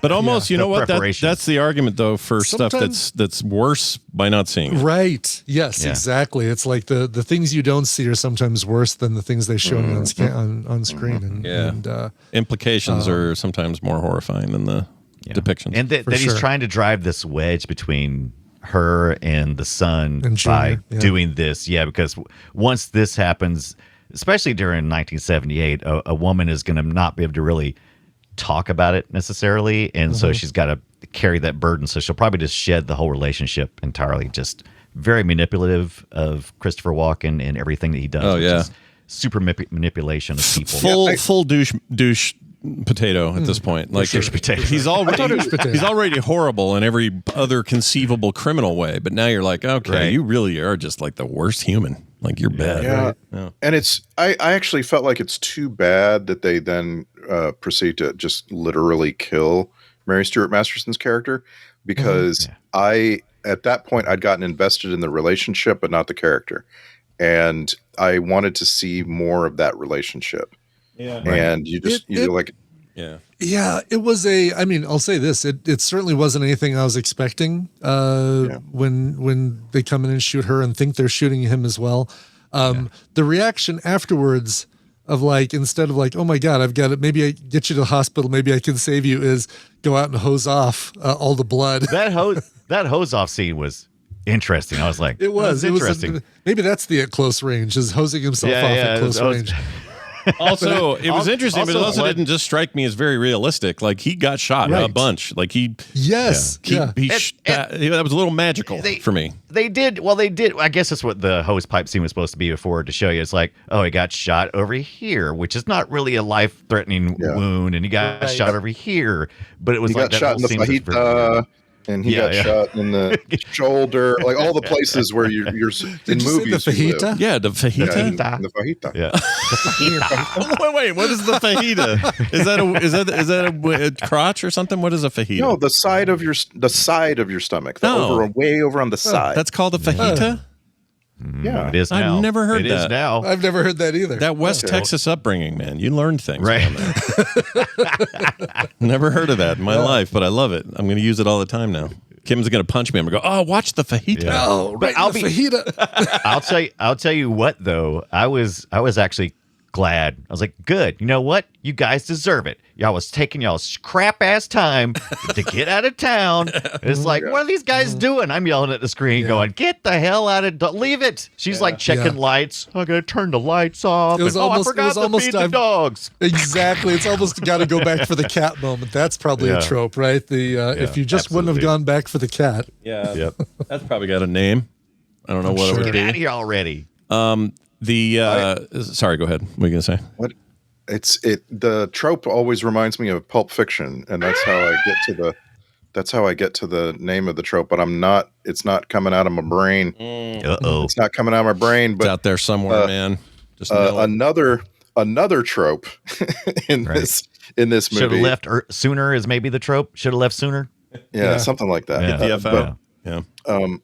But almost, you know what? That's the argument though for stuff that's worse by not seeing it. Right. Yes, exactly. It's like the things you don't see are sometimes worse than the things they show on screen. And implications are sometimes more horrifying than the depictions. And that he's trying to drive this wedge between her and the son by doing this. Yeah, because once this happens, especially during 1978, a woman is going to not be able to really talk about it necessarily. And so she's got to carry that burden. So she'll probably just shed the whole relationship entirely just very manipulative of Christopher Walken and everything that he does. Oh, which yeah. is super manipulation of people. Full douche potato at this point. Like Douche potato. he's already horrible in every other conceivable criminal way. But now you're like, okay, Right. you really are just like the worst human. Like you're bad. Yeah. Yeah. And I actually felt like it's too bad that they then proceed to just literally kill Mary Stuart Masterson's character, because at that point I'd gotten invested in the relationship but not the character, and I wanted to see more of that relationship. Yeah. And you like Yeah. Yeah, it was I'll say this. It certainly wasn't anything I was expecting when they come in and shoot her and think they're shooting him as well. The reaction afterwards of like, instead of like, oh my God, I've got it, maybe I get you to the hospital, maybe I can save you, is go out and hose off all the blood. That hose off scene was interesting. I was like, It was interesting. Maybe that's the at close range, is hosing himself off at close range. Also, it was interesting, but it also blood- didn't just strike me as very realistic. Like he got shot a bunch. Like Yes. that was a little magical for me. They did. I guess that's what the hose pipe scene was supposed to be before, to show you. It's like, oh, he got shot over here, which is not really a life-threatening wound, and he got shot over here. But it was he like got that shot whole in the scene was very fajita, and he got shot in the shoulder, like all the places where you're in Did you movies. say the you fajita? live. Yeah, the fajita. Yeah, the fajita. Yeah. Wait, what is the fajita? Is that a crotch or something? What is a fajita? No, the side of your stomach, way over on the side. That's called a fajita. Yeah, It is now. I've never heard It that. is now. I've never heard that either. That West Texas upbringing, man. You learned things Right. down there. Never heard of that in my life, but I love it. I'm going to use it all the time now. Kim's going to punch me. I'm going to go, oh, watch the fajita. Yeah. Oh, right, I'll the be- fajita. I'll tell you what though. I was actually glad. I was like, good. You know what? You guys deserve it. Y'all was taking y'all's crap ass time to get out of town. It's like, what are these guys doing? I'm yelling at the screen, going, "Get the hell out of! Leave it!" She's like checking lights. I gotta turn the lights off. It was And, almost- I it forgot was to almost feed the time- dogs. Exactly. It's almost got to go back for the cat moment. That's probably a trope, right? If you just wouldn't have absolutely. gone back for the cat. Yeah. Yep. That's probably got a name. I don't know what it would Get be. out of here already. Sorry, go ahead. What are you going to say? What? The trope always reminds me of Pulp Fiction, and that's how I get to the name of the trope. But it's not coming out of my brain. Uh-oh. It's not coming out of my brain. It's But out there somewhere, man. Just know it. another trope in this movie. Should have left sooner is maybe the trope. Should have left sooner. Yeah, something like that. Yeah. DFO. Yeah.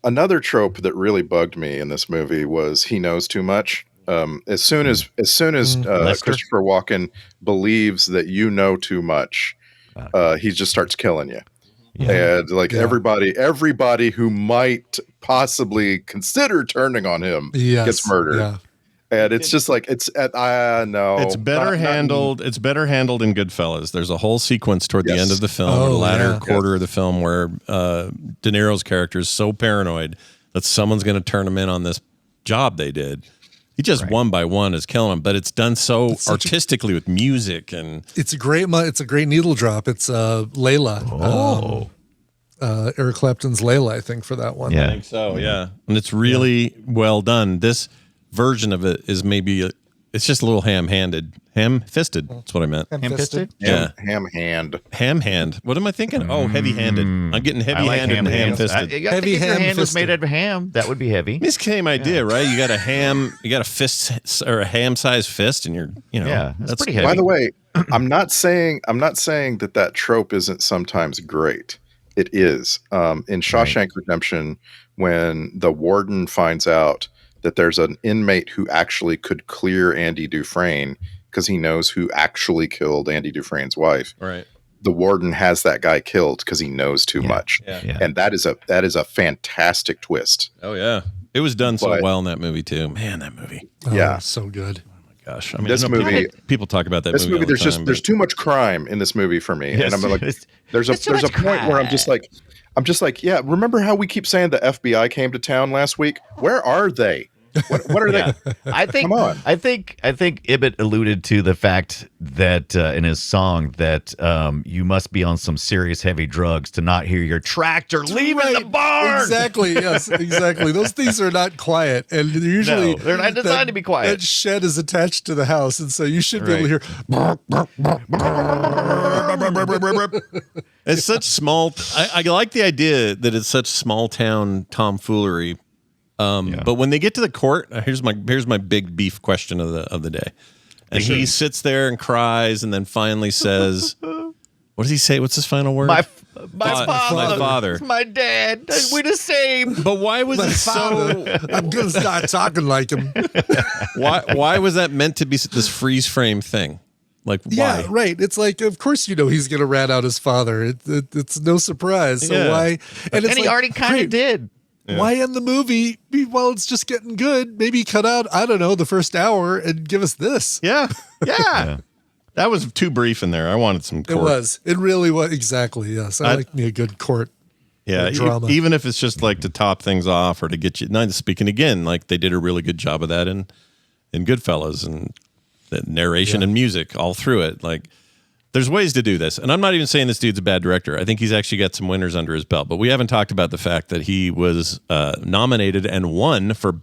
Another trope that really bugged me in this movie was he knows too much. As soon as Christopher Walken believes that you know too much, he just starts killing you. Yeah. And like everybody who might possibly consider turning on him gets murdered. Yeah. And it's just like no. It's better handled. It's better handled in Goodfellas. There's a whole sequence toward the end of the film, or the latter quarter of the film, where De Niro's character is so paranoid that someone's going to turn him in on this job they did. He just one by one is killing him, but it's done so artistically with music and It's a great needle drop. It's Layla. Eric Clapton's Layla, I think, for that one. Yeah. I think so. Yeah, and it's really well done. This version of it is maybe it's just a little ham-fisted. That's what I meant. Ham-fisted? Yeah, ham hand. What am I thinking? Oh, heavy-handed. I'm getting heavy-handed and ham-fisted. Heavy Ham hand was fisted. made out of ham. That would be heavy. It's the same idea, right? You got a fist or a ham-sized fist, and Yeah, that's pretty heavy. By the way, I'm not saying that trope isn't sometimes great. It is. In Shawshank Redemption, when the warden finds out that there's an inmate who actually could clear Andy Dufresne because he knows who actually killed Andy Dufresne's wife. Right. The warden has that guy killed because he knows too much. Yeah. And that is a fantastic twist. Oh yeah, it was done so But- well in that movie too. Man, that movie. Oh, Yeah. so good. Gosh, I mean, This I know movie- people talk about that This movie, all the time, there's too much crime in this movie for me. Yes, And I'm like, it's- there's too a much point where I'm just like, yeah, remember how we keep saying the FBI came to town last week? Where are they? What are they? I think. Come on. I think Ibbott alluded to the fact that in his song that you must be on some serious heavy drugs to not hear your tractor leaving the barn. Exactly. Yes. Exactly. Those things are not quiet, and usually they're not designed to be quiet. That shed is attached to the house, and so you should be able to hear. It's such small. I like the idea that it's such small town tomfoolery. But when they get to the court, here's my big beef question of the day. And he sits there and cries, and then finally says, "What does he say? What's his final word?" My father, my dad, we the same. But why was it so? I'm gonna start talking like him. Why was that meant to be this freeze frame thing? Like, why? Yeah, right. It's like, of course, he's going to rat out his father. It's no surprise. So why? And he already kind of did. Yeah. Why end the movie while it's just getting good? Maybe cut out, I don't know, the first hour and give us this. Yeah. That was too brief in there. I wanted some court. It was. It really was. Exactly. Yes. I like me a good court. Yeah. Drama. Even if it's just like to top things off or to get you. Not speaking again, like they did a really good job of that in Goodfellas and the narration and music all through it. Like, there's ways to do this. And I'm not even saying this dude's a bad director. I think he's actually got some winners under his belt. But we haven't talked about the fact that he was nominated and won for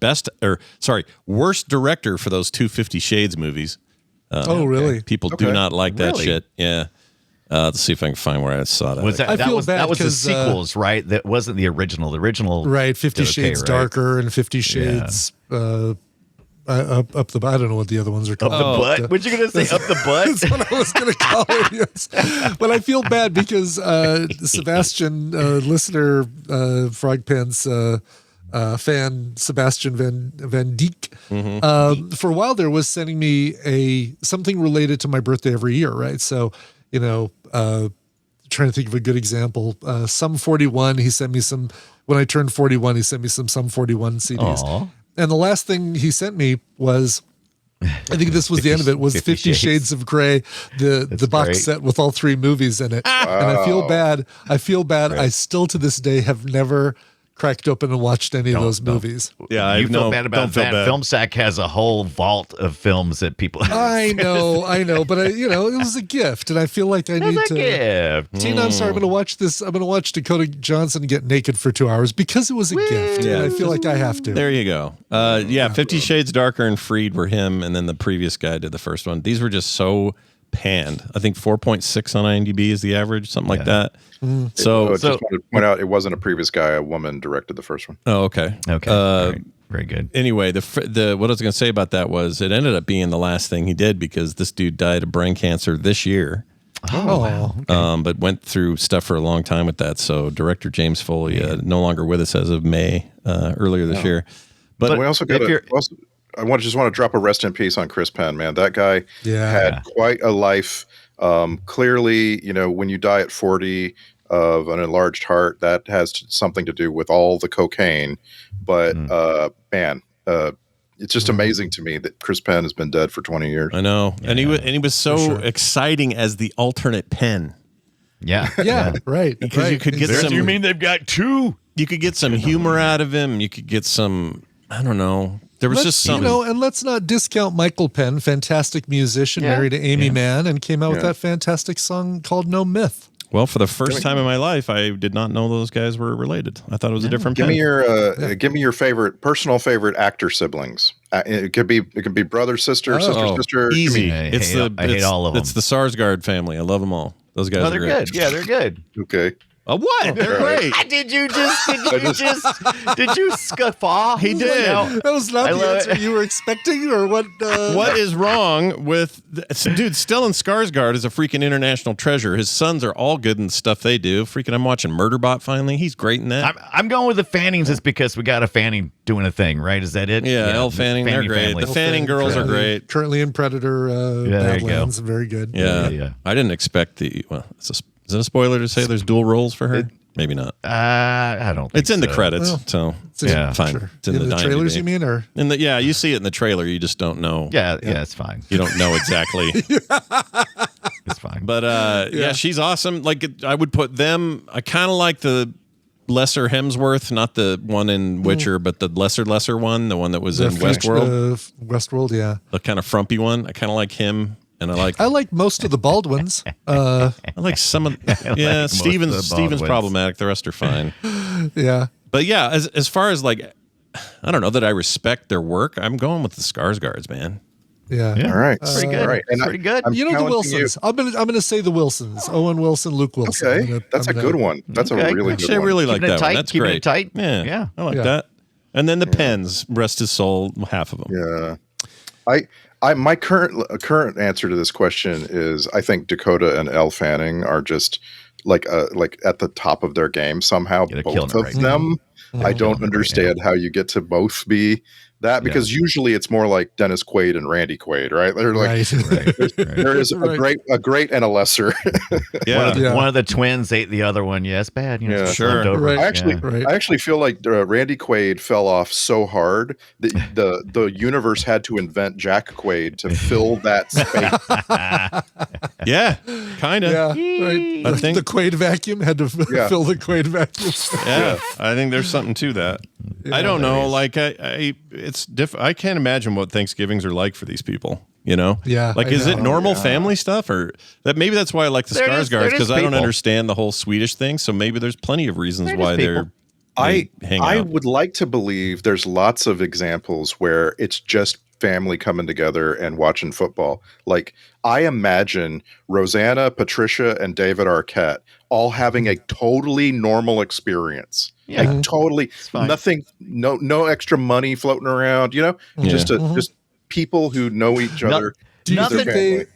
worst director for those two 50 Shades movies. Oh, really? People do not like that shit. Yeah. Let's see if I can find where I saw that. That was the sequels, right? That wasn't the original. The original, right? 50 Shades Darker and 50 Shades up the. I don't know what the other ones are called. Up the butt. What you gonna say? Up the butt? That's what I was gonna call it. Yes. But I feel bad because Sebastian, listener, Frog Pants fan, Sebastian Van Dijk, for a while there was sending me something related to my birthday every year, right? So, trying to think of a good example. Sum 41, he sent me some. When I turned 41, he sent me some Sum 41 CDs. Aww. And the last thing he sent me was, I think this was the end of it, was 50 Shades of Grey, the box set with all three movies in it. Wow. And I feel bad. Right. I still to this day have never cracked open and watched any of those movies. Yeah, you feel bad about that. Film Sack has a whole vault of films that people. I know, but it was a gift, and I feel like I need to. Gift. Tina, I'm sorry. I'm going to watch this. I'm going to watch Dakota Johnson get naked for 2 hours because it was a gift. Yeah. And I feel like I have to. There you go. 50 Shades Darker and Freed were him, and then the previous guy did the first one. These were just so panned. I think 4.6 on IMDb is the average, something like that. So just wanted to point out, it wasn't a previous guy. A woman directed the first one. Oh, okay. Okay. Very good. Anyway, the what I was going to say about that was it ended up being the last thing he did because this dude died of brain cancer this year. Oh, wow. Okay. But went through stuff for a long time with that. So director James Foley no longer with us as of May earlier this year. But we also got I just want to drop a rest in peace on Chris Penn, man. That guy had quite a life. Clearly, when you die at 40 of an enlarged heart, that has something to do with all the cocaine. But it's just amazing to me that Chris Penn has been dead for 20 years. I know, and he was so exciting as the alternate Penn. Yeah, right. Because you could get some. You mean they've got two? You could get some humor out of him. You could get some. I don't know. There was just something. And let's not discount Michael Penn, fantastic musician, married to Amy Mann, and came out with that fantastic song called No Myth. Well, for the first time in my life, I did not know those guys were related. I thought it was a different. Give me your personal favorite actor siblings. It could be brother, sister, sister. Easy. I hate all of them. It's the Sarsgaard family. I love them all. Those guys are great. Good. Yeah, they're good. Okay. What? They're great. Did you scuffle? He did. That was not the answer you were expecting, or what? What is wrong with dude? Stellan Skarsgård is a freaking international treasure. His sons are all good in stuff they do. Freaking, I'm watching Murderbot finally. He's great in that. I'm going with the Fannings just because we got a Fanning doing a thing, right? Is that it? Yeah, Elle Fanning, they're great. Family. The Fanning girls are great. Currently in Predator, Badlands, very good. Yeah. I didn't expect is it a spoiler to say there's dual roles for her? Maybe not. I don't think it's in the credits, well, so fine. Sure. It's in the trailers, you mean? Or you see it in the trailer, you just don't know. Yeah, it's fine. You don't know exactly. It's fine. But she's awesome. Like I would put them. I kind of like the lesser Hemsworth, not the one in Witcher, but the lesser one, the one that was in Westworld. Westworld, yeah. The kind of frumpy one. I kind of like him, and I like most of the Baldwins. I like some of like Steven's problematic. The rest are fine. Yeah. But yeah, as far as like, I don't know that I respect their work. I'm going with the Skarsgårds, man. Yeah. All right. Pretty good. All right. And Pretty good. You know the Wilsons. I'm gonna say the Wilsons. Owen Wilson, Luke Wilson. Okay, that's a good one. That's a really good Actually, I one. really like Keeping it that tight, one. That's keeping great. it tight. Yeah, I like Yeah. that. And then the Pens, rest his soul, half of them. Yeah. My current answer to this question is I think Dakota and Elle Fanning are just like at the top of their game somehow. Yeah, they're Both killing it of right them. I don't killing it right understand how you get to both be that, because usually it's more like Dennis Quaid and Randy Quaid, right? They're like there is a great and a lesser. One of the twins ate the other one. Yes, bad. You know, Yeah. sure. Right. I actually feel like Randy Quaid fell off so hard that the universe had to invent Jack Quaid to fill that space. Yeah, kind of. Yeah, right. I think the Quaid vacuum had to fill the Quaid vacuum. Yeah, I think there's something to that. I don't know. Like it's different. I can't imagine what Thanksgivings are like for these people. You know? Yeah. Like, is it normal family stuff, or that? Maybe that's why I like the Skarsgårds, because I don't understand the whole Swedish thing. So maybe there's plenty of reasons why they hang out. I would like to believe there's lots of examples where it's just family coming together and watching football. Like, I imagine Rosanna, Patricia, and David Arquette all having a totally normal experience. Yeah. Like, totally nothing, no extra money floating around, you know? Just people who know each other. Do you think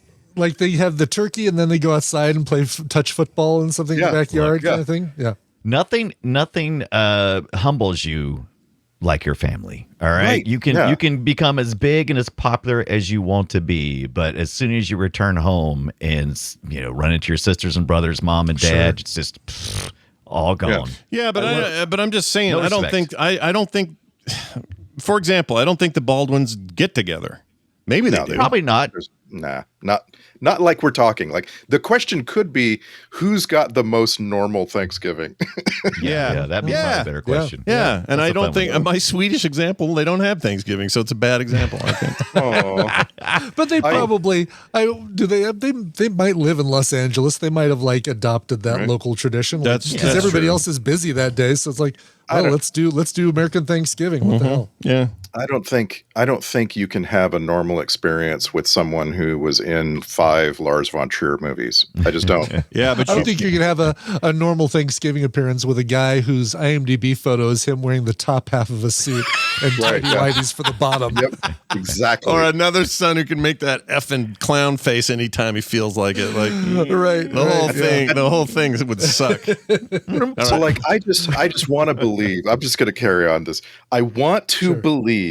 they have the turkey and then they go outside and play touch football and something in the backyard kind of thing? Yeah. Nothing humbles you like your family. All right. You can become as big and as popular as you want to be, but as soon as you return home and run into your sisters and brothers, mom and dad, it's just all gone. Yeah, but I'm just saying, I don't think for example, I don't think the Baldwins get together. Maybe they do. Probably not. Not like we're talking. Like, the question could be, who's got the most normal Thanksgiving? Yeah, that'd be a better question. Yeah, and I don't think my Swedish example, they don't have Thanksgiving, so it's a bad example, I think. But they probably they might live in Los Angeles. They might have like adopted that local tradition. That's because everybody else is busy that day, so it's like, let's do American Thanksgiving. What the hell? Yeah. I don't think you can have a normal experience with someone who was in 5 Lars von Trier movies. I just don't. Yeah, but I don't think you can have a normal Thanksgiving appearance with a guy whose IMDb photo is him wearing the top half of a suit and tidy whities for the bottom. Yep, exactly. Or another son who can make that effing clown face anytime he feels like it. Like, the whole thing would suck. So, like, I just want to believe. I'm just going to carry on this. I want to believe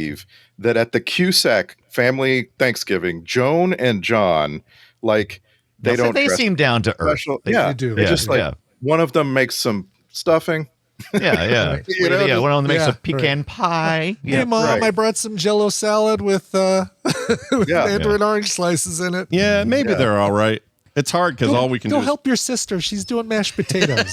that at the Cusack family Thanksgiving, Joan and John, like, they don't. They seem down to earth. They do. They're just like, one of them makes some stuffing. Yeah. One of them makes a pecan pie. Hey, Mom, I brought some Jell-O salad with mandarin orange slices in it. Yeah, maybe they're all right. It's hard because all we can do go is help your sister. She's doing mashed potatoes.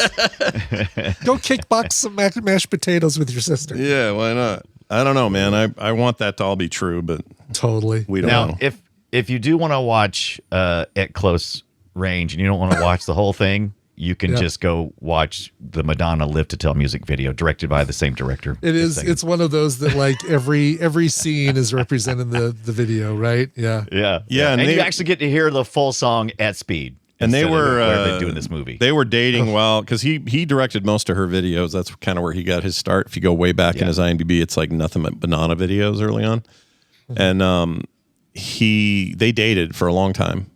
Go kickbox some mashed potatoes with your sister. Yeah, why not? I don't know, man. I want that to all be true, but totally we don't know. Now, if you do want to watch at close range and you don't want to watch the whole thing, you can just go watch the Madonna Live to Tell music video directed by the same director. It is. It's one of those that like every scene is represented in the video, right? Yeah. And you actually get to hear the full song at speed. And they were doing this movie. They were dating while, because he directed most of her videos. That's kind of where he got his start. If you go way back in his IMDb, it's like nothing but Banana videos early on. And they dated for a long time.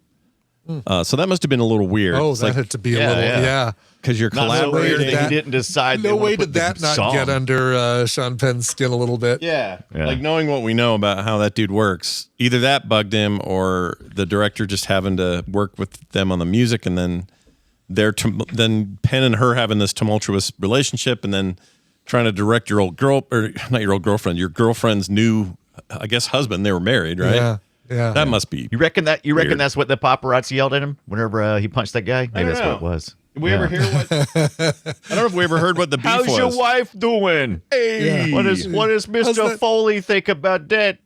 So that must have been a little weird. Oh, it's that like, had to be a little, because you're collaborating. He didn't decide. No way did that not get under Sean Penn's skin a little bit. Yeah. Like, knowing what we know about how that dude works, either that bugged him or the director just having to work with them on the music, and then then Penn and her having this tumultuous relationship, and then trying to direct your girlfriend's new, I guess, husband. They were married, right? Yeah. That must be. You reckon that's what the paparazzi yelled at him whenever he punched that guy? Maybe that's what it was. Did we ever hear what? I don't know if we ever heard what the beef How's was. your wife doing? Hey, What does Mr. Foley think about that?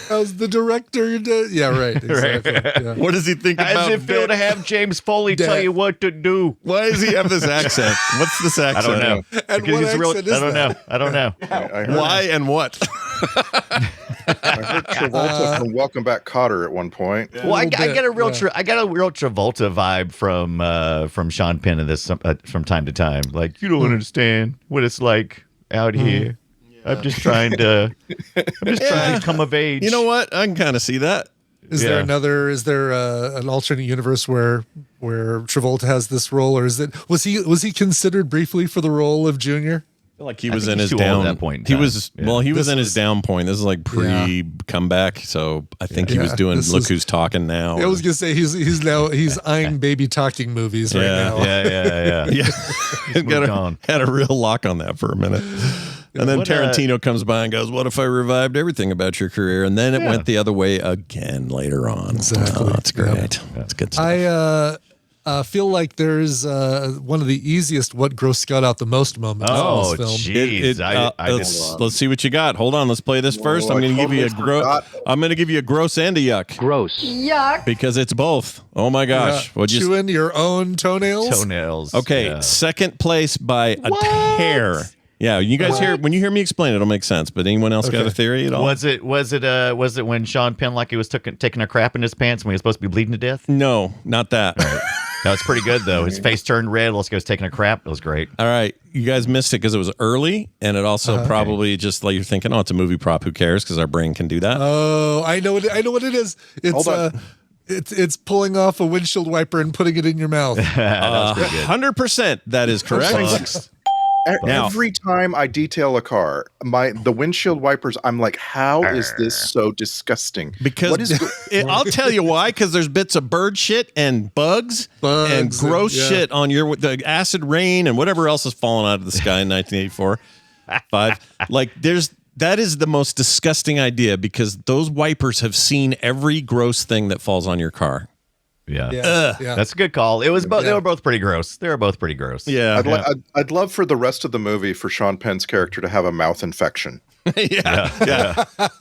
How's the director? Yeah, right. Exactly. Yeah. What does he think How about does it feel that? to have James Foley tell you what to do? Why does he have this accent? What's this I accent? don't know. And Because what he's real- accent is I don't that? know. I don't know. I heard, Why and what? I heard Travolta from Welcome Back Kotter at one point. Well, I little bit, get a real yeah. I got a real Travolta vibe from Sean Penn in this from time to time. Like, you don't understand what it's like out here. I'm just trying to come of age. You know what? I can kind of see that. Is there another? Is there an alternate universe where Travolta has this role, or is it was he considered briefly for the role of Junior? I feel like he I was think in he's his too old down. at that point in He time. was Yeah. he was This in his was- down point. This is like pre comeback. So I think he was doing this Look is- Who's Talking Now. I was gonna say he's eyeing baby talking movies right Yeah. now. Yeah. yeah, moved on. had a real lock on that for a minute. And then What, Tarantino comes by and goes, "What if I revived everything about your career?" And then it went the other way again later on. Exactly. Oh, that's great. That's good stuff. I feel like there's one of the easiest "what gross Scott out the most" moments Oh, in this film. jeez. I let's see what you got. Hold on, let's play this first. I'm I going to give you a totally gross. forgot. I'm going to give you a gross and a yuck Gross. Yuck. because it's both. Oh my gosh! What'd you? Chewing your own toenails. toenails. Okay, Yeah. second place by a hair. Yeah, you guys hear when you hear me explain it, it'll make sense. But anyone else got Okay. a theory at all? Was it when Sean Penn like he was taking a crap in his pants when he was supposed to be bleeding to death? No, not that. That was pretty good though. His face turned red. Like he was taking a crap. It was great. All right, you guys missed it because it was early, and it also probably just like you're thinking, oh, it's a movie prop. Who cares? Because our brain can do that. Oh, I know what it is. It's Hold on. it's pulling off a windshield wiper and putting it in your mouth. 100%. That is correct. Now- Every time I detail a car, the windshield wipers, I'm like, how is this so disgusting? Because what is I'll tell you why. Because there's bits of bird shit and bugs and gross yeah. shit on the acid rain and whatever else is falling out of the sky in 1984. That is the most disgusting idea because those wipers have seen every gross thing that falls on your car. Yeah. Yeah. That's a good call. It was both. They were both pretty gross. They were both pretty gross. Yeah. I'd love for the rest of the movie for Sean Penn's character to have a mouth infection. yeah.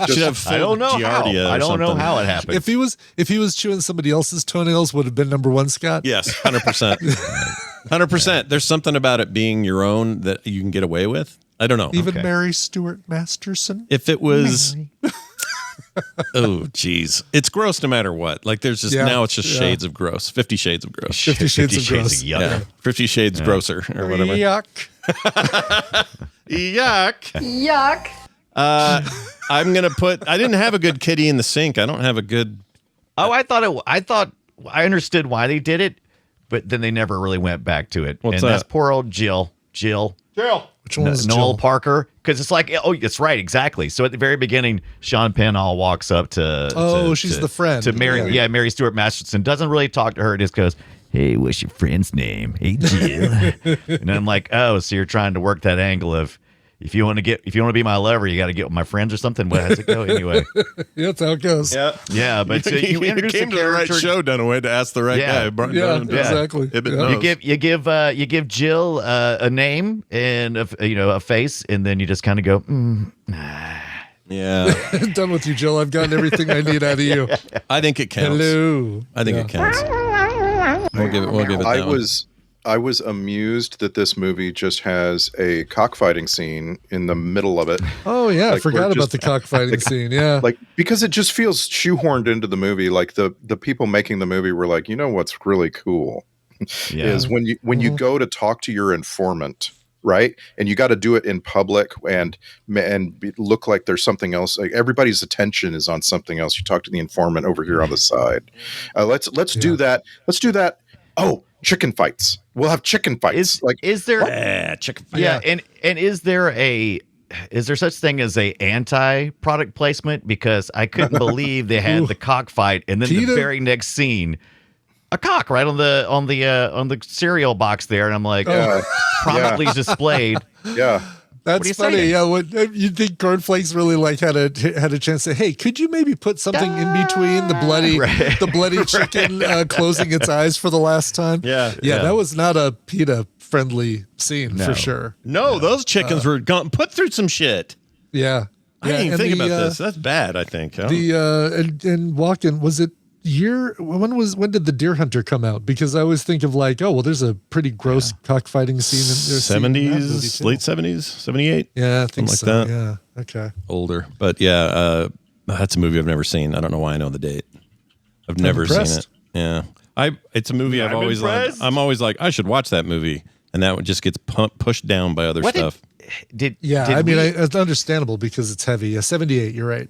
Should have I don't know how. Giardia or I don't know something. how it happened. If he was chewing somebody else's toenails, would have been number one, Scott. Yes, 100%. 100%. There's something about it being your own that you can get away with. I don't know. Even Mary Stuart Masterson. If it was oh geez, it's gross no matter what. Like there's just now it's just shades of gross. 50 Shades of Gross. 50 Shades of Gross. Yuck. Yeah. 50 Shades grosser or whatever. Yuck. Yuck. Yuck. I'm gonna put. I didn't have a good kitty in the sink. I don't have a good. Oh, I thought I understood why they did it, but then they never really went back to it. What's and that's that? poor old Jill. Which one was Noel Jill? Parker, because it's like, oh, that's right, exactly. So at the very beginning, Sean Penn all walks up to she's the friend. to Mary, Yeah. Mary Stuart Masterson. Doesn't really talk to her, just goes, "Hey, what's your friend's name? Hey, Jill." And I'm like, oh, so you're trying to work that angle of if you want to be my lover, you got to get with my friends or something. What does it go anyway? Yeah, that's how it goes. Yeah, but so you introduce came the to the right character. show, Dunaway, to ask the right Yeah. guy. Yeah, exactly. Ibit Yeah. knows. You give Jill a name and a face, and then you just kind of go, Yeah, Done with you, Jill. I've gotten everything I need out of you. I think it counts. Hello. I think it counts. We'll give it. That one. I was amused that this movie just has a cockfighting scene in the middle of it. Oh yeah, I Like, forgot we're about just- the cockfighting scene. Yeah. Like, because it just feels shoehorned into the movie. Like the people making the movie were like, you know what's really cool is when you go to talk to your informant, right? And you got to do it in public and look like there's something else. Like everybody's attention is on something else. You talk to the informant over here on the side. Let's do that. Let's do that. Oh, chicken fights. We'll have chicken fights. Is there chicken. Yeah, and is there such thing as a anti-product placement? Because I couldn't believe they had the cockfight, and then the Peter. very next scene, a cock right on the cereal box there, and I'm like, prominently displayed. Yeah. What are you That's funny. saying? Yeah, you'd think Cornflakes really like had a chance to say, "Hey, could you maybe put something in between the bloody chicken closing its eyes for the last time?" Yeah. That was not a PETA friendly scene for sure. No, those chickens were put through some shit. Yeah, I didn't even and think about this. That's bad, I think. Huh? And Walken, was it when did The Deer Hunter come out? Because I always think of like, oh well, there's a pretty gross cockfighting scene in there. 70s, late 70s, 78. Yeah, I think like so. that. Yeah, okay. Older, but that's a movie I've never seen. I don't know why I know the date. I've never seen it. Yeah, it's a movie I've always liked. I'm always like, I should watch that movie, and that one just gets pushed down by other stuff. It's understandable because it's heavy. 78, you're right.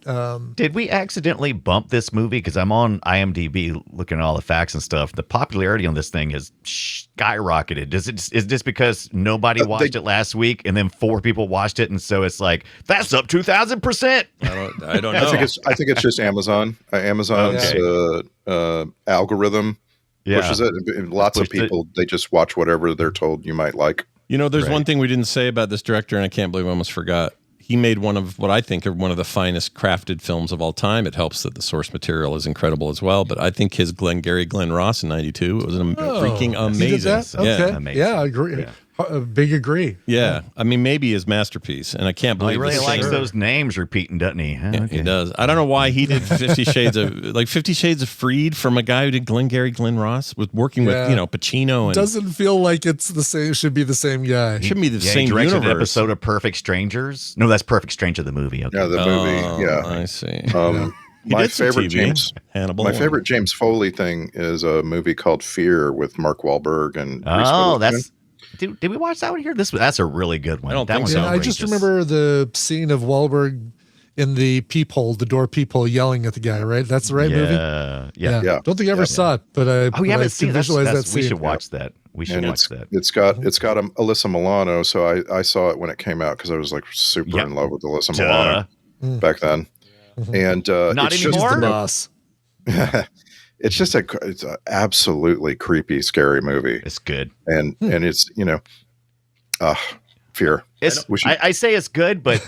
Did we accidentally bump this movie? Because I'm on IMDb looking at all the facts and stuff. The popularity on this thing has skyrocketed. Is this because nobody watched it last week and then 4 people watched it, and so it's like that's up 2,000%? I don't know. I think it's just Amazon. Amazon's algorithm pushes it. And lots of people they just watch whatever they're told you might like. You know, there's one thing we didn't say about this director, and I can't believe I almost forgot. He made one of what I think are one of the finest crafted films of all time. It helps that the source material is incredible as well, but I think his Glenn Ross in '92 was freaking amazing. He did that? Okay. Amazing. Yeah, I agree. Yeah. A big agree. Yeah. I mean, maybe his masterpiece, and I can't believe He really the likes singer- those names repeating, doesn't he? Huh? Yeah, Okay. he does. I don't know why he did 50 Shades of Freed from a guy who did Glenn Ross with working with Pacino and Doesn't feel like it's the same. Should be the same guy. shouldn't be the same he directed universe. an episode of Perfect Strangers. No, that's Perfect Stranger, the movie. Okay. Yeah, the movie. Yeah, I see. My did some favorite TV. Hannibal. My favorite James Foley thing is a movie called Fear with Mark Wahlberg and Reese Oh, Witherspoon. Did we watch that one here? That's a really good one. I don't that think one's so. Yeah, I just outrageous. remember the scene of Wahlberg in the door peephole, yelling at the guy. Right, that's the right movie. Yeah. Don't think I ever saw it, but I. Oh, you haven't I seen can that? visualize that scene. We should watch that. We should And watch that. it's got Alyssa Milano, so I saw it when it came out because I was like super Yep. in love with Alyssa Duh. Milano back then. And Not it's anymore? The boss. It's just it's an absolutely creepy, scary movie, It's good. and it's Fear. I say it's good, but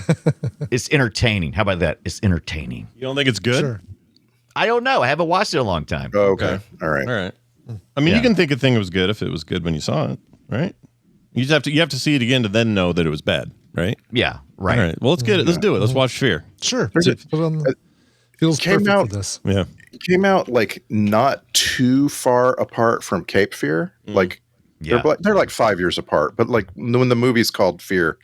it's entertaining. How about that? It's entertaining. You don't think it's good? Sure. I don't know. I haven't watched it in a long time. Oh, okay. All right. All right. I mean, you can think a thing was good if it was good when you saw it, right? You just have to see it again to then know that it was bad, right? Yeah, right. All right. Well, let's get it. Let's do it. Let's watch Fear. Sure. Put it on feels Came perfect out- for this. Yeah. It came out like not too far apart from Cape Fear. Like Yeah. they're like 5 years apart, but like when the movie's called Fear.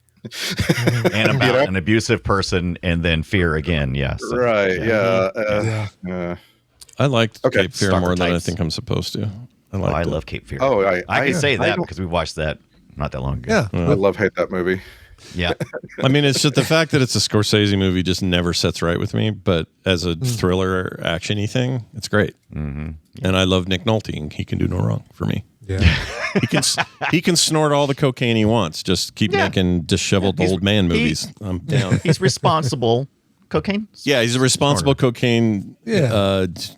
And about an abusive person and then fear again. Yeah. So, Right. Yeah. I liked Okay. Cape Fear Stalker more than I types. think I'm supposed to. I Oh, liked I it. love Cape Fear. Oh, I can say I that don't- because we watched that not that long ago. Yeah. I hate that movie. Yeah. I mean, it's just the fact that it's a Scorsese movie just never sets right with me. But as a thriller, action-y thing, it's great. Mm-hmm. And I love Nick Nolte, and he can do no wrong for me. Yeah. He can snort all the cocaine he wants. Just keep making disheveled old man movies. I'm down. He's responsible. Cocaine? Yeah, he's a responsible cocaine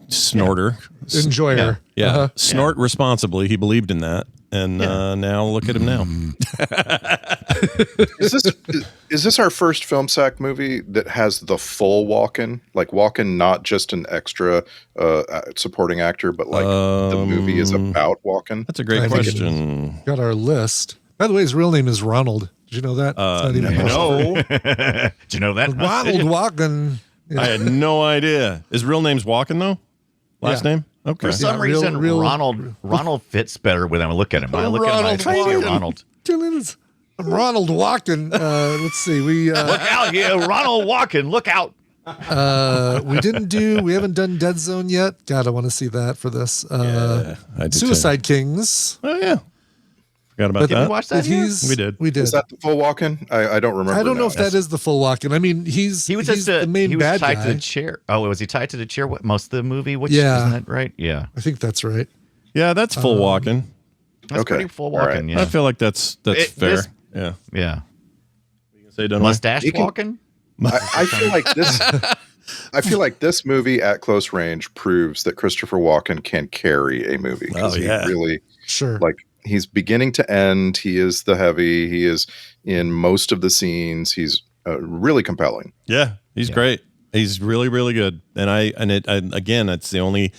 snorter. Enjoyer. Yeah, snort responsibly. He believed in that, and now look at him now. Is this our first film sack movie that has the full Walken? Like Walken, not just an extra supporting actor, but like the movie is about Walken. That's a great I think question. Got our list. By the way, his real name is Ronald. Did you know that? It's not even No, Did you know that? Ronald Walken. I had no idea. His real name's Walken though. Last Yeah. name? Okay. For some real- reason, real- Ronald fits better when I look at him. When I look at him, I see Walken. Ronald. Ronald Walken. Let's see. We Look out here, Ronald Walken. Look out. we haven't done Dead Zone yet. God, I want to see that for this. I do too. Suicide Kings. Oh yeah. Forgot about Did we that. watch that? But here? We did. We did. Is that the full Walken? I don't remember. I don't know now. if that is the full Walken. I mean, He was he's just the main he was bad tied guy. to the chair. Oh, was he tied to the chair? What most of the movie? Which Yeah. isn't that right? Yeah, I think that's right. Yeah, that's full walking. that's Okay. pretty full All walking. right. I Yeah, feel like that's It- fair. this- Yeah. yeah. Say done Mustache He can- walking. I feel like this. I feel like this movie at close range proves that Christopher Walken can carry a movie because Oh, yeah. he really Sure. like He's beginning to end. He is the heavy. He is in most of the scenes. He's really compelling. Yeah, he's great. He's really, really good. And again, it's the only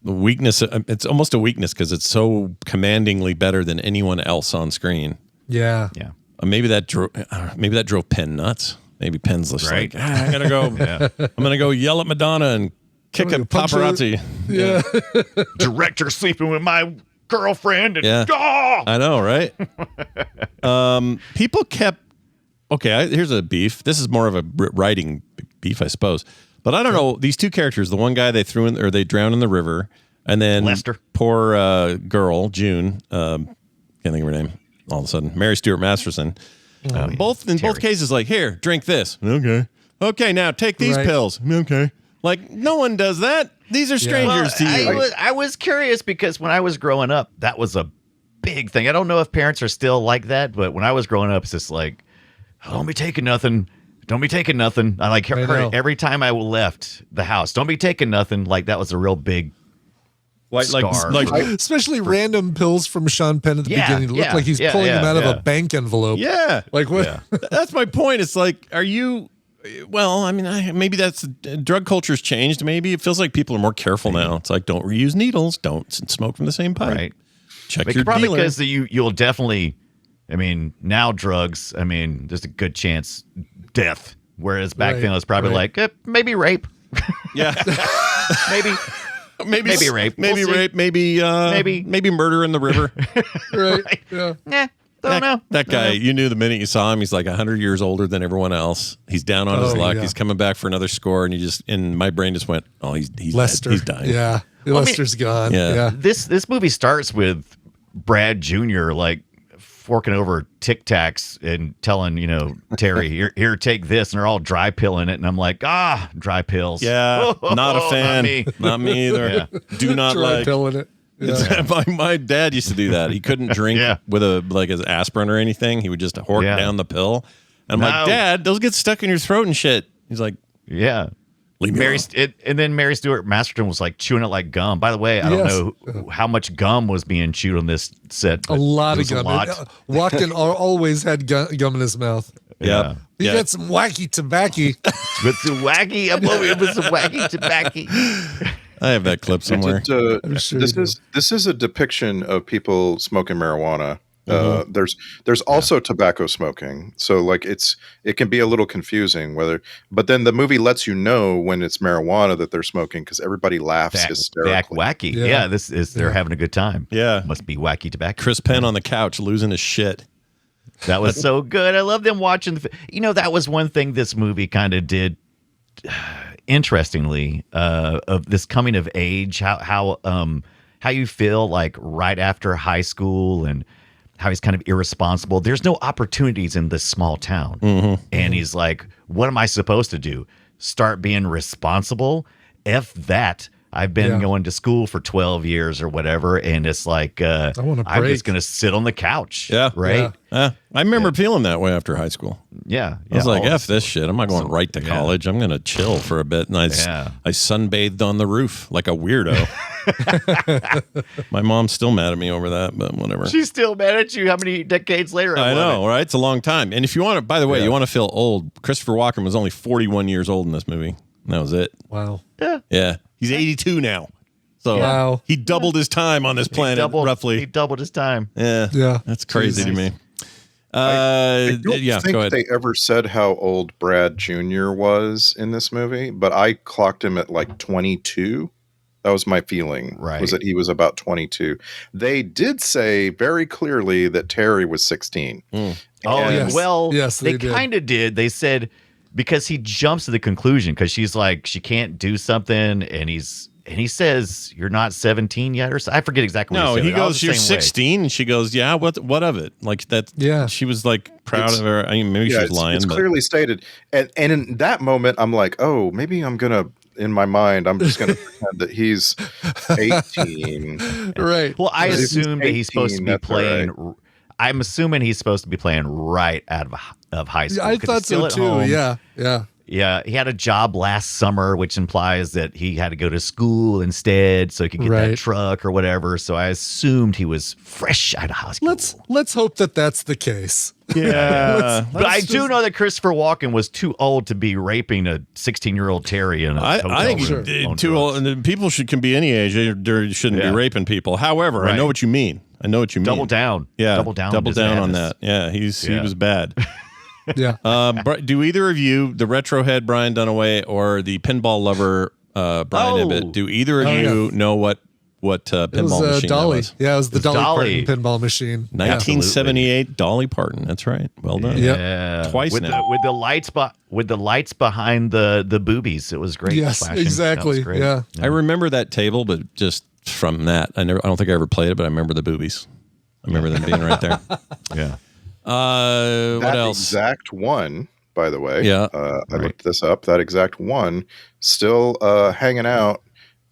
weakness. It's almost a weakness because it's so commandingly better than anyone else on screen. Yeah. Yeah. Maybe that drove Penn nuts. Maybe Penn's just Right. like, I'm gonna go. I'm gonna go yell at Madonna and kick a paparazzi. Yeah. Director sleeping with my girlfriend. And, Yeah. Oh! I know, right? People kept. Okay, here's a beef. This is more of a writing beef, I suppose. But I don't know. These two characters, the one guy they threw in, or they drowned in the river, and then Lester. poor girl, June. Can't think of her name. All of a sudden, Mary Stuart Masterson. Both cases, like, here, drink this. Okay. Okay, now take these pills. Okay. Like, no one does that. These are strangers to you. I was curious because when I was growing up, that was a big thing. I don't know if parents are still like that, but when I was growing up, it's just like, don't be taking nothing. Don't be taking nothing. I like her every time I left the house. Don't be taking nothing. Like that was a real big scar. Like Especially random pills from Sean Penn at the beginning. It looked like he's pulling them out of a bank envelope. Yeah. Like what? Yeah. That's my point. It's like, are you? Well, I mean, maybe that's drug culture's changed. Maybe it feels like people are more careful now. It's like, don't reuse needles. Don't smoke from the same pipe. Right. Check But your probably dealer. because you'll definitely. I mean, now drugs. I mean, there's a good chance death. Whereas back then it was probably like maybe rape. Yeah. maybe rape. Maybe We'll see. rape. Maybe murder in the river. Right. Yeah. Yeah. Don't know. That guy, you knew the minute you saw him, he's like 100 years older than everyone else. He's down on his luck. Yeah. He's coming back for another score, and my brain just went, oh, he's Lester. dead. He's dying. Yeah. Lester's gone. Yeah. Yeah. This movie starts with Brad Jr. like forking over Tic Tacs and telling Terry, here, take this, and they're all dry pilling it, and I'm like, dry pills. Yeah, not a fan. Not me. Not me either. Yeah. Do not Try like. pilling it. Yeah. My dad used to do that. He couldn't drink with his aspirin or anything. He would just hork down the pill. And I'm like, Dad, those get stuck in your throat and shit. He's like, yeah. leave me alone. And then Mary Stuart Masterton was like chewing it like gum. By the way, I don't know how much gum was being chewed on this set. A lot of a gum. lot. Walken always had gum in his mouth. Yeah. He got some wacky tobacco. With some wacky, I'm over with some wacky tobacco. I have that clip somewhere. I'm sure This is a depiction of people smoking marijuana. There's also tobacco smoking, so like it can be a little confusing but then the movie lets you know when it's marijuana that they're smoking because everybody laughs hysterically. Act wacky. Yeah, this is they're having a good time. Yeah. Must be wacky tobacco. Chris Penn on the couch losing his shit. That was so good. I love them watching. That was one thing this movie kind of did. Interestingly, of this coming of age, how you feel like right after high school and how he's kind of irresponsible. There's no opportunities in this small town. And he's like, what am I supposed to do? Start being responsible? F that. I've been going to school for 12 years or whatever. And it's like, I'm just going to sit on the couch. Yeah. Right. I remember feeling that way after high school. Yeah. I was like, F this shit. I'm not going right to college. I'm going to chill for a bit. And I sunbathed on the roof like a weirdo. My mom's still mad at me over that, but whatever. She's still mad at you how many decades later? I know, right? It's a long time. And if you want to, by the way, you want to feel old, Christopher Walken was only 41 years old in this movie. And that was it. Wow. Yeah. He's 82 now. So he doubled his time on this planet, roughly. He doubled his time. Yeah. Yeah. That's crazy to me. I don't think go ahead. they ever said how old Brad Jr. was in this movie, but I clocked him at like 22. That was my feeling, was that he was about 22. They did say very clearly that Terry was 16. Yes, they kind of did. They said, because he jumps to the conclusion, because she's like, she can't do something, and he says, you're not 17 yet, or so. I forget exactly what he said. He goes, you're 16, and she goes, yeah, what of it? Like that. Yeah. She was like proud of her. I mean, maybe she was lying. It's clearly stated. And in that moment, I'm like, oh, maybe I'm going to, in my mind, I'm just going to pretend that he's 18. Right. Well, I assume that he's supposed to be playing. Right. I'm assuming he's supposed to be playing right out of high school. I thought so too. Yeah. Yeah, he had a job last summer, which implies that he had to go to school instead so he could get that Right. truck or whatever. So I assumed he was fresh out of high school. Let's hope that that's the case. Yeah. But I do know that Christopher Walken was too old to be raping a 16-year-old Terry in a hotel I think room on too drugs. old. And people can be any age. They shouldn't be Yeah. raping people. However, I Right. know what you mean. Double down. Yeah, Double down Double his down on madness. that. Yeah, he was bad. Yeah. Do either of you, the retro head Brian Dunaway or the pinball lover Brian Oh. Ibbett, do either of you know what It pinball was machine Dolly. that was? Yeah, it was the It's Dolly. Dolly Parton pinball machine. 1978 Dolly Parton. That's right. Well done. Yep. Yeah. Twice with now. with the lights behind the boobies. It was great. Yes, flashing. That was exactly. great. Yeah. I remember that table, but just from that, I don't think I ever played it, but I remember the boobies. I remember them being right there. Yeah. What That else? exact one, by the way. Yeah. I looked this up. That exact one still hanging out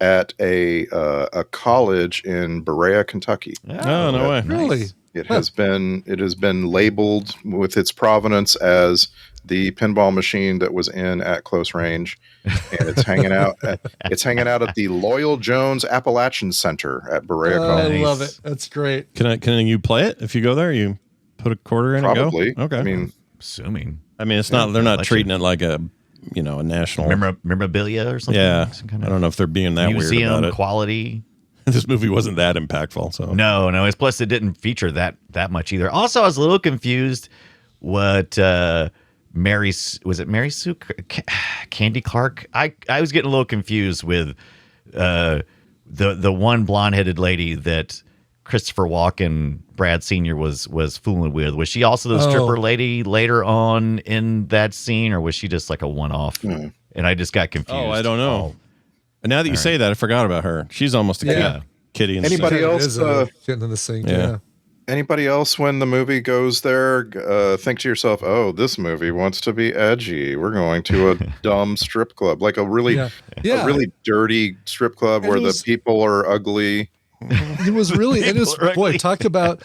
at a college in Berea, Kentucky. Oh, no way. Really? It has been labeled with its provenance as the pinball machine that was in At Close Range, and it's hanging out. It's hanging out at the Loyal Jones Appalachian Center at Berea I College. love it. That's great. Can you play it if you go there? You put a quarter in Probably. and go. Okay. I mean, Assuming it's not. They're not like treating it like a national. memorabilia or something. Yeah. Some kind I of don't know if they're being that weird museum about it. quality. This movie wasn't that impactful. So No. It's plus it didn't feature that much either. Also, I was a little confused. What Mary Sue Candy Clark? I was getting a little confused with the one blonde-headed lady that Christopher Walken, Brad Sr. was fooling with. Was she also the stripper lady later on in that scene, or was she just like a one-off? And I just got confused. Oh, I don't know. And now that you say that, I forgot about her. She's almost a kitty. And Anybody stuff. else? It is getting in the sink. Yeah. Yeah. Anybody else, when the movie goes there, think to yourself, "Oh, this movie wants to be edgy. We're going to a dumb strip club, like a really, Yeah. a really dirty strip club where the people are ugly." It was really, it was, boy, talk about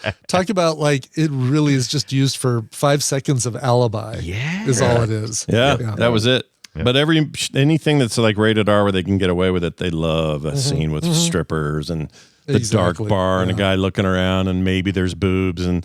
like, it really is just used for 5 seconds of alibi. Yeah. Is all it is. Yeah, that was it. But anything that's like rated R where they can get away with it, they love a scene with strippers and the dark bar and a guy looking around and maybe there's boobs and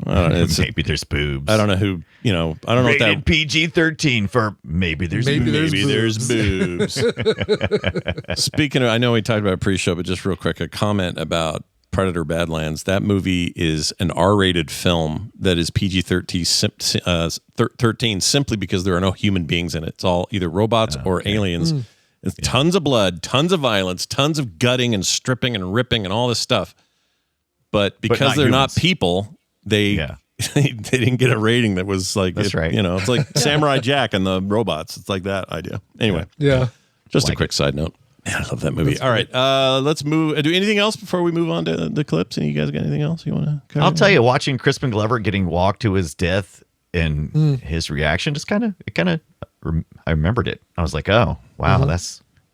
maybe there's boobs. I don't know who, I don't know what that Rated PG-13 for maybe there's Maybe boobs. there's there's boobs. Speaking of, I know we talked about it pre-show, but just real quick, a comment about Predator Badlands. That movie is an R-rated film that is PG-13 13 simply because there are no human beings in it. It's all either robots or aliens. It's tons of blood, tons of violence, tons of gutting and stripping and ripping and all this stuff. But because not they're humans. not people, they didn't get a rating that was like, That's right. It's like Samurai Jack and the robots. It's like that idea. Anyway, Yeah. just a quick side note. Man, I love that movie. All right, let's move. Do anything else before we move on to the clips? And you guys got anything else you want to cover? I'll tell you, watching Crispin Glover getting walked to his death and his reaction just I remembered it. I was like, oh, wow,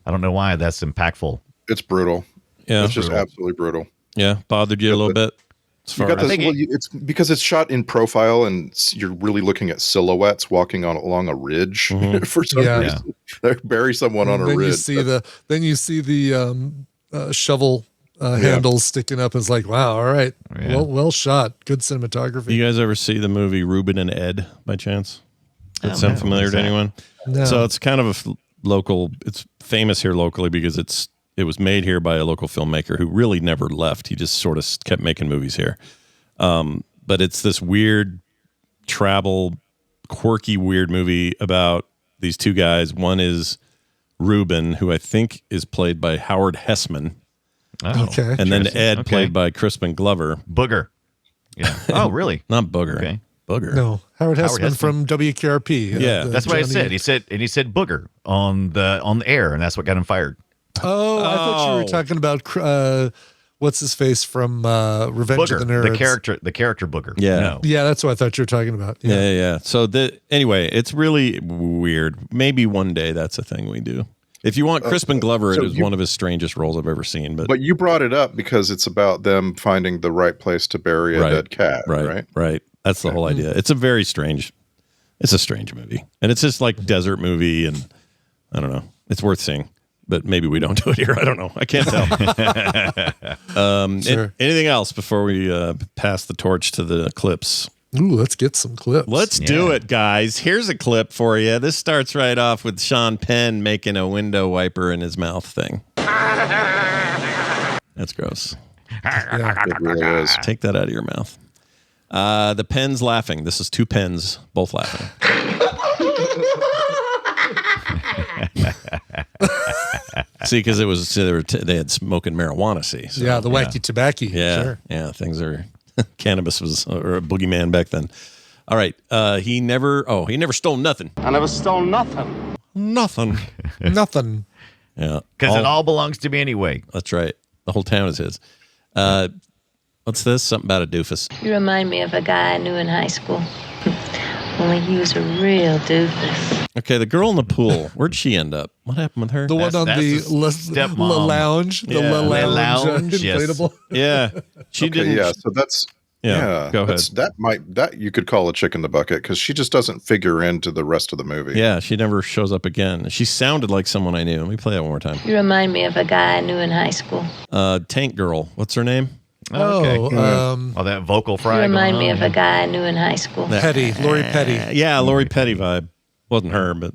I don't know why that's impactful. It's brutal. Yeah, It's just absolutely brutal. yeah, bothered you a little bit. As You far got as, this, it's because it's shot in profile and you're really looking at silhouettes walking along a ridge for some reason. They bury someone on a Then ridge. you see the shovel handles sticking up. It's like, wow, all right. Well shot. Good cinematography. you guys ever see the movie Ruben and Ed by chance? That Oh, sound no. familiar What to is that? anyone? No. So it's kind of a local. It's famous here locally because it was made here by a local filmmaker who really never left. He just sort of kept making movies here. But it's this weird travel, quirky, weird movie about these two guys. One is Ruben, who I think is played by Howard Hessman. Oh, Okay. And then Interesting. Ed, Okay. played by Crispin Glover. Booger. Yeah. Oh, really? Not Booger. Okay. Booger. No, Howard Howard Hessman Hessman. from WKRP. Yeah. That's what I Johnny- said. He said Booger on the air, and that's what got him fired. Oh, I thought you were talking about what's his face from Revenge of the Booger, Nerds. the character Booger. Yeah. No. Yeah, that's what I thought you were talking about. Yeah. So anyway, it's really weird. Maybe one day that's a thing we do. If you want Crispin Glover, so it is one of his strangest roles I've ever seen. But But you brought it up because it's about them finding the right place to bury a dead cat, right? Right. That's the whole idea. It's a very strange It's a strange movie, and it's just like desert movie, and I don't know. It's worth seeing, but maybe we don't do it here. I don't know. I can't tell. Sure. Anything else before we pass the torch to the clips? Ooh, let's get some clips. Let's do it, guys. Here's a clip for you. This starts right off with Sean Penn making a window wiper in his mouth thing. That's gross. It really is. Take that out of your mouth. The pen's laughing. This is two pens, both laughing. See, because it was they had smoking marijuana. See, so, yeah, the wacky tobacco. yeah, Sure. yeah. Things are cannabis was or a boogeyman back then. All right, he never stole nothing. I never stole nothing. Nothing. Nothing. Yeah, Because it all belongs to me anyway. That's right. The whole town is his. What's this? Something about a doofus. You remind me of a guy I knew in high school. Only he was a real doofus. Okay, the girl in the pool. Where'd she end up? What happened with her? The one on That's the the La stepmom. Lounge. The Yeah. La La Lounge, yes. inflatable. Yeah, she Okay, didn't. yeah, so that's Yeah, go ahead. That you could call a chick in the bucket because she just doesn't figure into the rest of the movie. Yeah, she never shows up again. She sounded like someone I knew. Let me play that one more time. You remind me of a guy I knew in high school. Tank Girl. What's her name? Oh, that vocal fry. You remind me going of on. a guy I knew in high school. Petty. Lori Petty. Yeah, Lori Petty vibe. Wasn't her, but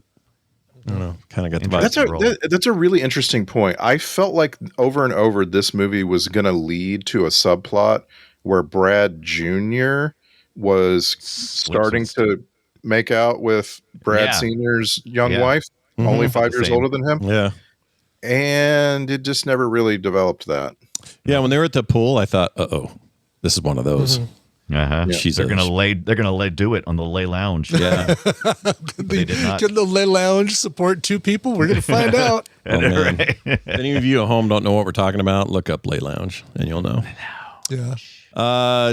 I don't know. Kind of got the vibe. That's a really interesting point. I felt like over and over this movie was going to lead to a subplot where Brad Jr. was starting to make out with Brad Yeah. Sr.'s young Yeah. wife, only 5 years Same. older than him. Yeah. And it just never really developed that. Yeah, when they were at the pool, I thought, this is one of those. Uh-huh. She's They're a- gonna do it on the lay lounge. Yeah. They did not. Can the La Lounge support two people? We're going to find out. Oh, man. If any of you at home don't know what we're talking about, look up Lay Lounge and you'll know. Yeah.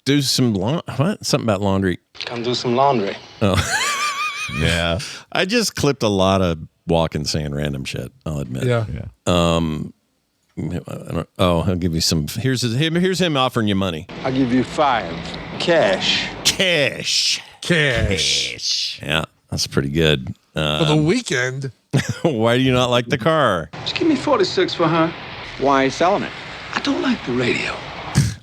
Do some something about laundry. Come do some laundry. Yeah. I just clipped a lot of walking saying random shit, I'll admit. Yeah. He'll give you some. Here's him offering you money. I'll give you 5. Cash. Cash. Yeah, that's pretty good. For the weekend. Why do you not like the car? Just give me 46 for her. Why are you selling it? I don't like the radio.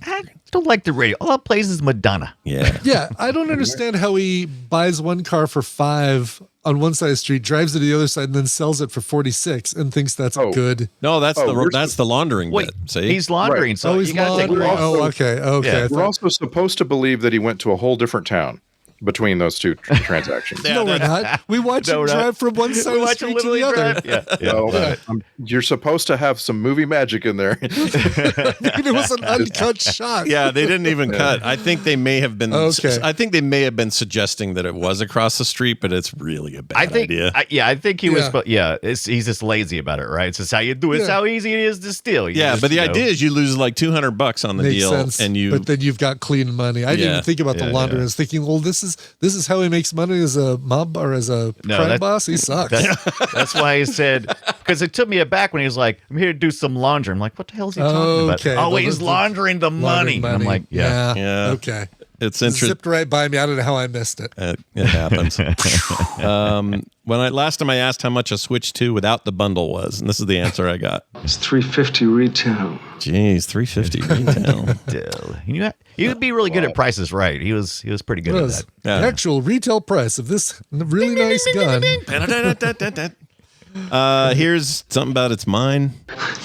I don't like the radio. All it plays is Madonna. Yeah. Yeah, I don't understand how he buys one car for $5 on one side of the street, drives it to the other side, and then sells it for $46 and thinks that's good. No, that's we're the laundering Wait, bit. See, he's laundering, Right. so he's you gotta take laundering. also- Okay. Yeah. We're also supposed to believe that he went to a whole different town between those two transactions. No, we're not. We watch him drive from one side of the street to the other. Yeah. You're supposed to have some movie magic in there. It was an uncut shot. yeah, they didn't even cut. I think they may have been. Okay. I think they may have been suggesting that it was across the street, but it's really a bad idea. I think he was. Yeah. He's just lazy about it, right? It's just how you do it. It's Yeah. how easy it is to steal. You Yeah, just, but the you know. idea is you lose like $200 on the Makes deal, sense. and you. But then you've got clean money. I didn't Yeah. even think about the Yeah, laundry. yeah. I was thinking, well, this is how he makes money as a mob or as a crime boss. He sucks. That's why he said, because it took me aback when he was like, I'm here to do some laundry. I'm like, what the hell is he talking about? Okay. Oh, wait, Well, he's the- laundering the money. Laundering And I'm like, yeah. Yeah. Okay. It's It interesting. zipped right by me. I don't know how I missed it. It happens. Last time I asked how much a Switch 2 without the bundle was, and this is the answer I got. It's $3.50 retail. Jeez, $350 retail. Dude, he would be really good at prices right. He was pretty good What at was that. Yeah. the actual retail price of this really nice gun? Here's something about it's mine.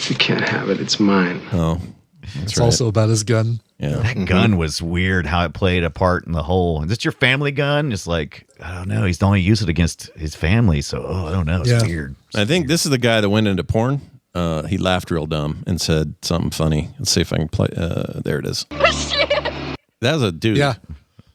You can't have it. It's mine. Oh, It's also about his gun. yeah. That gun was weird how it played a part in the whole. Is this your family gun? It's like, I don't know. He's only used it against his family. So, I don't know. It's Yeah. weird. I think this is the guy that went into porn. He laughed real dumb and said something funny. Let's see if I can play. There it is. That was a dude. Yeah.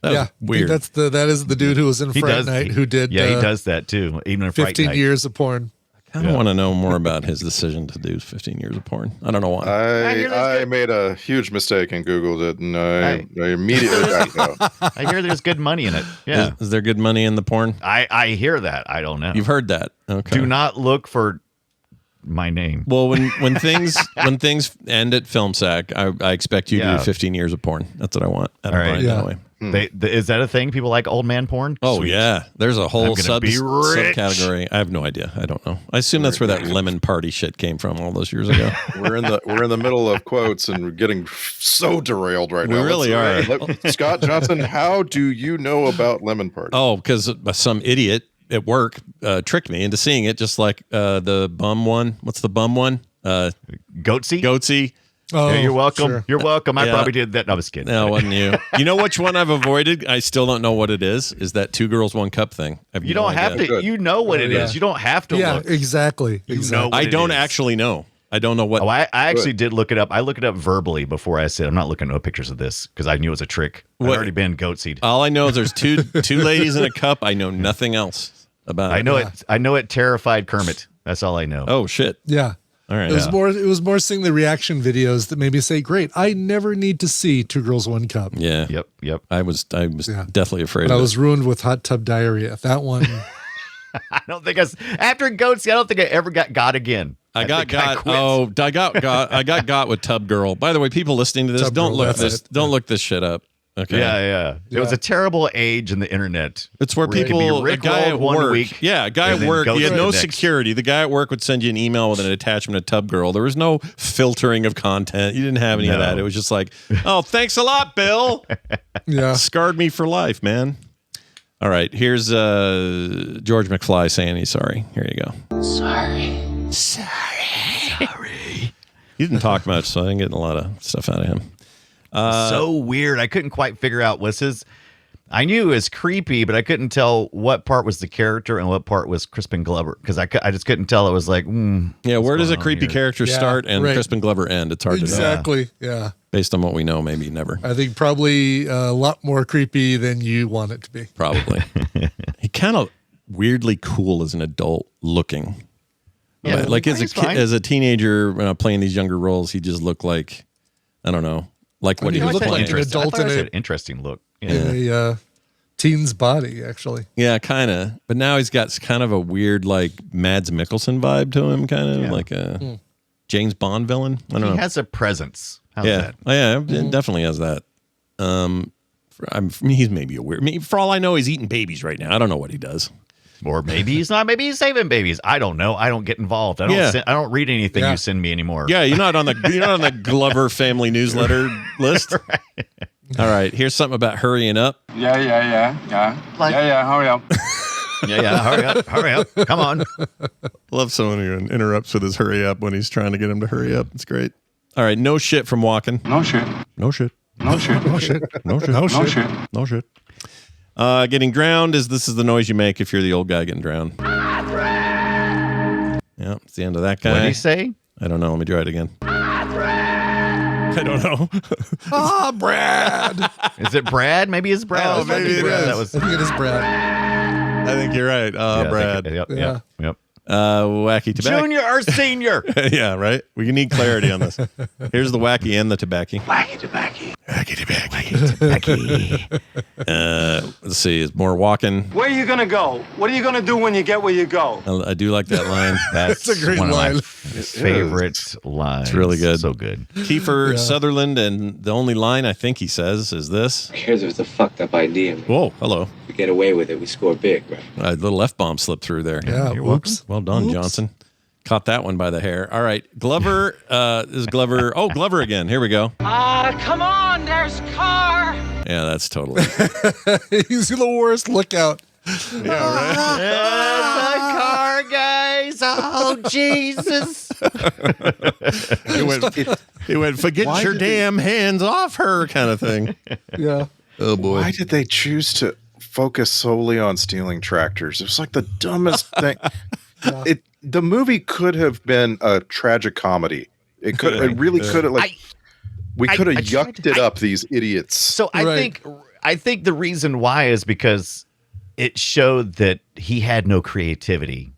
That Yeah. was I think weird. that is the dude who was in Fright Night who did Yeah, he does that too. Even in Fright 15 Night. years of porn. I kind of want to know more about his decision to do 15 years of porn. I don't know why. I made a huge mistake and Googled it, and I immediately backed out. I hear there's good money in it. Yeah. Is there good money in the porn? I hear that. I don't know. You've heard that. Okay. Do not look for my name. Well, when things end at Film Sack, I expect you to Yeah. do 15 years of porn. That's what I want. All right. Yeah. Anyway. Is that a thing? People like old man porn? Oh, Sweet. yeah. There's a whole subcategory. subcategory. I have no idea. I don't know. I assume that's where that lemon party shit came from all those years ago. We're in the middle of quotes and we're getting so derailed right now. We really are. Scott Johnson, how do you know about Lemon Party? Oh, because some idiot at work tricked me into seeing it, just like the bum one. What's the bum one? Goatsy. Oh, yeah, you're welcome. Sure. You're welcome. I probably did that. No, I was kidding. No, it wasn't you. You know which one I've avoided? I still don't know what it is. Is that 2 Girls, 1 Cup thing? You don't have to. You know what it is. You don't have to look. Exactly. I don't actually know. I don't know what. Oh, I actually did look it up. I looked it up verbally before I said, I'm not looking at no pictures of this because I knew it was a trick. I'd already been goat seed. All I know is there's two ladies in a cup. I know nothing else about it. I know it terrified Kermit. That's all I know. Oh, shit. Yeah. All right. It was more seeing the reaction videos that made me say, "Great, I never need to see 2 Girls, 1 Cup." Yeah. Yep. I was definitely afraid But of I was ruined with hot tub diarrhea. That one. I don't think after Goatsy, I don't think I ever got again. I got with Tub Girl. By the way, people listening to this, don't look this shit up. Okay. Yeah. It was a terrible age in the internet. It's where people, a guy at work, a guy at work, he had no security. The guy at work would send you an email with an attachment of Tub Girl. There was no filtering of content. You didn't have any of that. It was just like, oh, thanks a lot, Bill. Yeah. Scarred me for life, man. All right. Here's George McFly saying he's sorry. Here you go. Sorry. He didn't talk much, so I didn't get a lot of stuff out of him. So weird. I couldn't quite figure out I knew it was creepy, but I couldn't tell what part was the character and what part was Crispin Glover because I just couldn't tell. It was like, where does a creepy character start and Crispin Glover end? It's hard to know. Exactly. Yeah. Based on what we know, maybe never. I think probably a lot more creepy than you want it to be. Probably. He kind of weirdly cool as an adult looking. Yeah, like as a teenager playing these younger roles, he just looked like, I don't know, like what he was looked playing. like an adult in an interesting look. In a teen's body, actually. Yeah, kind of. But now he's got kind of a weird, like Mads Mikkelsen vibe to him, kind of like a James Bond villain. I don't know. He has a presence. How's that? Oh, yeah, it definitely has that. He's maybe a weird. For all I know, he's eating babies right now. I don't know what he does. Or maybe he's not. Maybe he's saving babies. I don't know. I don't get involved. I don't read anything you send me anymore. Yeah, you're not on the Glover family newsletter list. Right. All right, here's something about hurrying up. Yeah. Hurry up. Hurry up. Come on. Love someone who interrupts with his hurry up when he's trying to get him to hurry up. It's great. All right, no shit from Walken. No shit. No shit. No shit. No shit. No shit. No No shit. shit. No shit. Getting drowned is the noise you make if you're the old guy getting drowned. Yeah, it's the end of that guy. What did he say? I don't know. Let me try it again. I don't know. Brad. Is it Brad? Maybe it's Brad. Oh, maybe it is. I think it is Brad. I think you're right. Brad. Yep. Wacky tobacco. Junior or senior? Yeah, right. We need clarity on this. Here's the wacky and the tobacco. Wacky tobacco. Wacky tobacco. Let's see. Is more walking. Where are you gonna go? What are you gonna do when you get where you go? I do like that line. That's a great one line. of my favorite lines. It's really good. So good. Kiefer Sutherland, and the only line I think he says is this. Here's if it's a fucked up idea. Whoa, hello. We get away with it, we score big, right? A little F-bomb slipped through there. Yeah. You're Whoops. Well done, Oops. Johnson. Caught that one by the hair. All right. Glover is Glover. Oh, Glover again. Here we go. Come on, there's car. Yeah, that's totally. He's the worst. Look out. Yeah, right. The car, guys. Oh, Jesus. He went, forget your damn hands off her kind of thing. Yeah. Oh, boy. Why did they choose to focus solely on stealing tractors? It was like the dumbest thing. The movie could have been a tragic comedy. It could. It really could have. We could have yucked it up. These idiots. So I think the reason why is because it showed that he had no creativity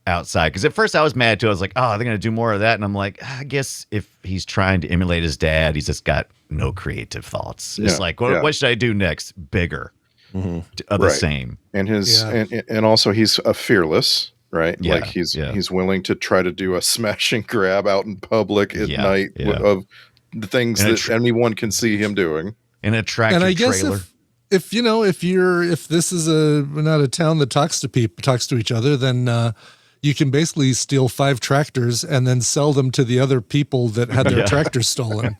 outside. Because at first I was mad too. I was like, oh, they're going to do more of that. And I'm like, I guess if he's trying to emulate his dad, he's just got no creative thoughts. It's like, what should I do next? Bigger. Of the same. And and also he's a fearless, right? Yeah, like he's willing to try to do a smash and grab out in public at night of the things that anyone can see him doing. In a tractor trailer. if this is not a town that talks to each other, then you can basically steal 5 tractors and then sell them to the other people that had their tractors stolen.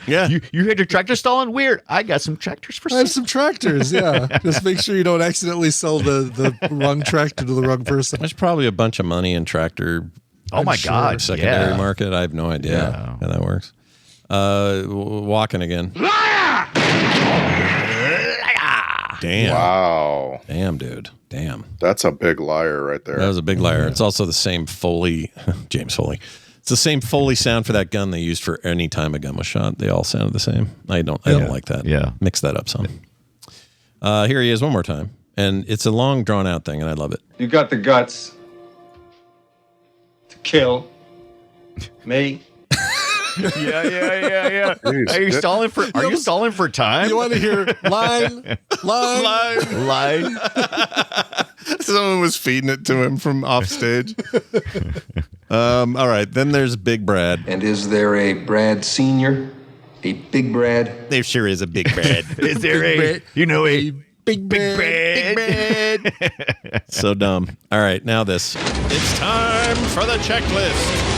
Yeah. You had your tractor stolen? Weird. I got some tractors for I have some tractors, yeah. Just make sure you don't accidentally sell the wrong tractor to the wrong person. There's probably a bunch of money in tractor. Oh my God. Secondary market. I have no idea how that works. Walking again. Damn. Wow. Damn, dude. Damn. That's a big liar right there. That was a big liar. It's also the same Foley, James Foley. It's the same Foley sound for that gun they used for any time a gun was shot. They all sounded the same. I don't like that. Yeah. Mix that up some. Here he is one more time. And it's a long drawn out thing and I love it. You got the guts to kill me. Yeah. Jeez. Are you stalling for time? You want to hear line? Someone was feeding it to him from off stage. All right. Then there's Big Brad. And is there a Brad Senior? A Big Brad? There sure is a Big Brad. Is there a Big Brad? So dumb. All right. Now this. It's time for the checklist.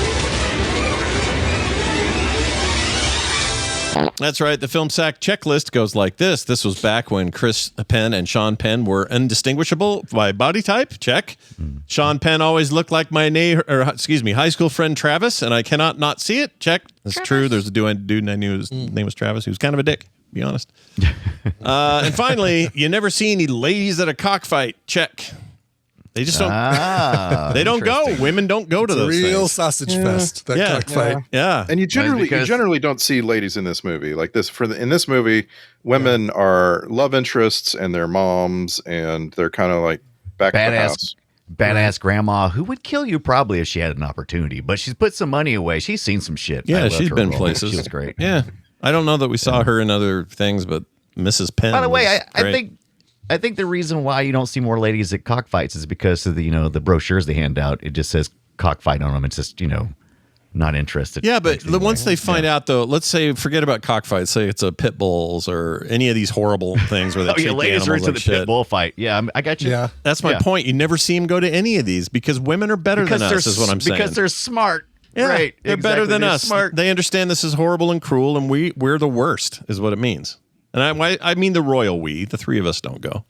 That's right. The Film Sack checklist goes like this. This was back when Chris Penn and Sean Penn were indistinguishable by body type. Check. Sean Penn always looked like my high school friend Travis, and I cannot not see it. Check. That's true. There's a dude I knew his name was Travis. He was kind of a dick, to be honest. And finally, you never see any ladies at a cockfight. Check. They just don't. They don't go. Women don't go to those real things. sausage fest. That cockfight. Yeah. And you generally don't see ladies in this movie like this. In this movie, women are love interests and they're moms, and they're kind of like back of the house. Badass grandma who would kill you probably if she had an opportunity, but she's put some money away. She's seen some shit. Yeah, she's been places. She was great. Yeah. I don't know that we saw her in other things, but Mrs. Penn. By the way, I think the reason why you don't see more ladies at cockfights is because of the brochures they hand out. It just says cockfight on them. It's just not interested. Yeah, but once they find out, though, let's say forget about cockfights. Say it's a pit bulls or any of these horrible things where they treat ladies are animals into like the pit bull fight. Yeah, I got you. Yeah, that's my point. You never see them go to any of these because women are better than us. Is what I'm saying. Because they're smart. Yeah, right. They're better than us. Smart. They understand this is horrible and cruel, and we're the worst. Is what it means. And I mean the royal we. The three of us don't go.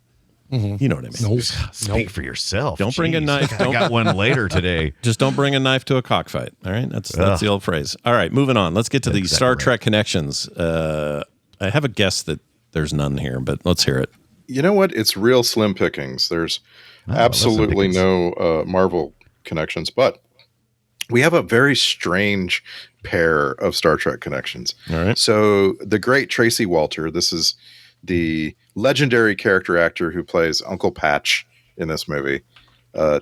Mm-hmm. You know what I mean? Nope. Speak for yourself. Don't bring a knife. I got one later today. Just don't bring a knife to a cockfight. All right, that's the old phrase. All right, moving on. Let's get to the Star Trek connections. I have a guess that there's none here, but let's hear it. You know what? It's real slim pickings. There's absolutely no Marvel connections, but we have a very strange pair of Star Trek connections. All right. So the great Tracy Walter, this is the legendary character actor who plays Uncle Patch in this movie.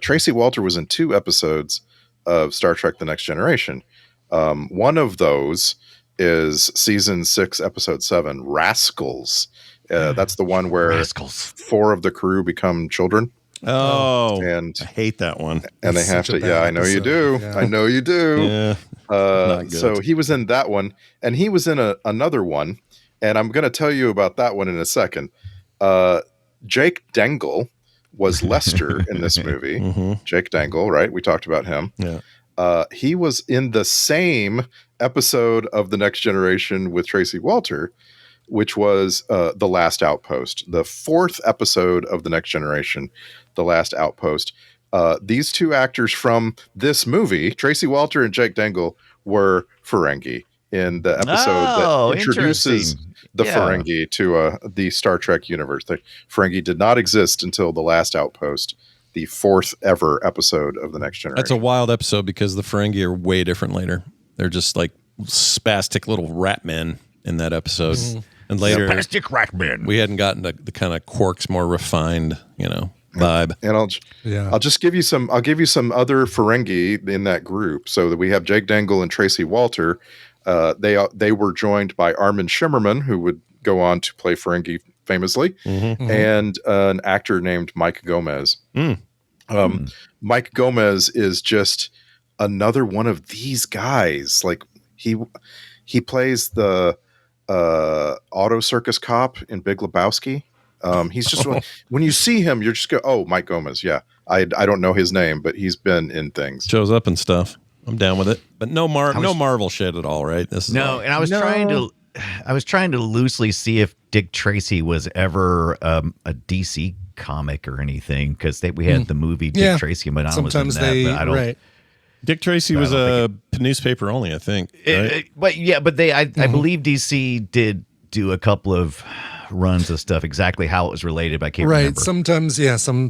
Tracy Walter was in 2 episodes of Star Trek The Next Generation. One of those is season 6, episode 7, Rascals. That's the one where 4 of the crew become children. Oh, and I hate that one. And they have to. Yeah, I know you do. Yeah. I know you do. Yeah. So he was in that one, and he was in another one, and I'm going to tell you about that one in a second. Jake Dangle was Lester in this movie. Mm-hmm. Jake Dangle, right? We talked about him. Yeah. He was in the same episode of The Next Generation with Tracy Walter, which was The Last Outpost, the 4th episode of The Next Generation, The Last Outpost. These 2 actors from this movie, Tracy Walter and Jake Dangle, were Ferengi in the episode that introduces the Ferengi to the Star Trek universe. The Ferengi did not exist until The Last Outpost, the 4th ever episode of The Next Generation. That's a wild episode because the Ferengi are way different later.Ey're just like spastic little rat men in that episode. Mm-hmm. And later, spastic rat men. We hadn't gotten the kind of Quark's more refined, vibe. And I'll just give you some. I'll give you some other Ferengi in that group. So that we have Jake Dangle and Tracy Walter. They were joined by Armin Shimmerman, who would go on to play Ferengi famously, and an actor named Mike Gomez. Mike Gomez is just another one of these guys. Like he plays the Auto Circus Cop in Big Lebowski. He's just when you see him, you're just go, oh, Mike Gomez. Yeah, I don't know his name, but he's been in things. Shows up and stuff. I'm down with it, but no Marvel shit at all, right? This is no. And I was trying to loosely see if Dick Tracy was ever a DC comic or anything, because we had the movie Dick Tracy and Madonna. Sometimes was in that, but I don't. Right. Dick Tracy was a newspaper only, I think. Right? But I believe DC did do a couple of runs of stuff. Exactly how it was related, but I can't remember. Sometimes, some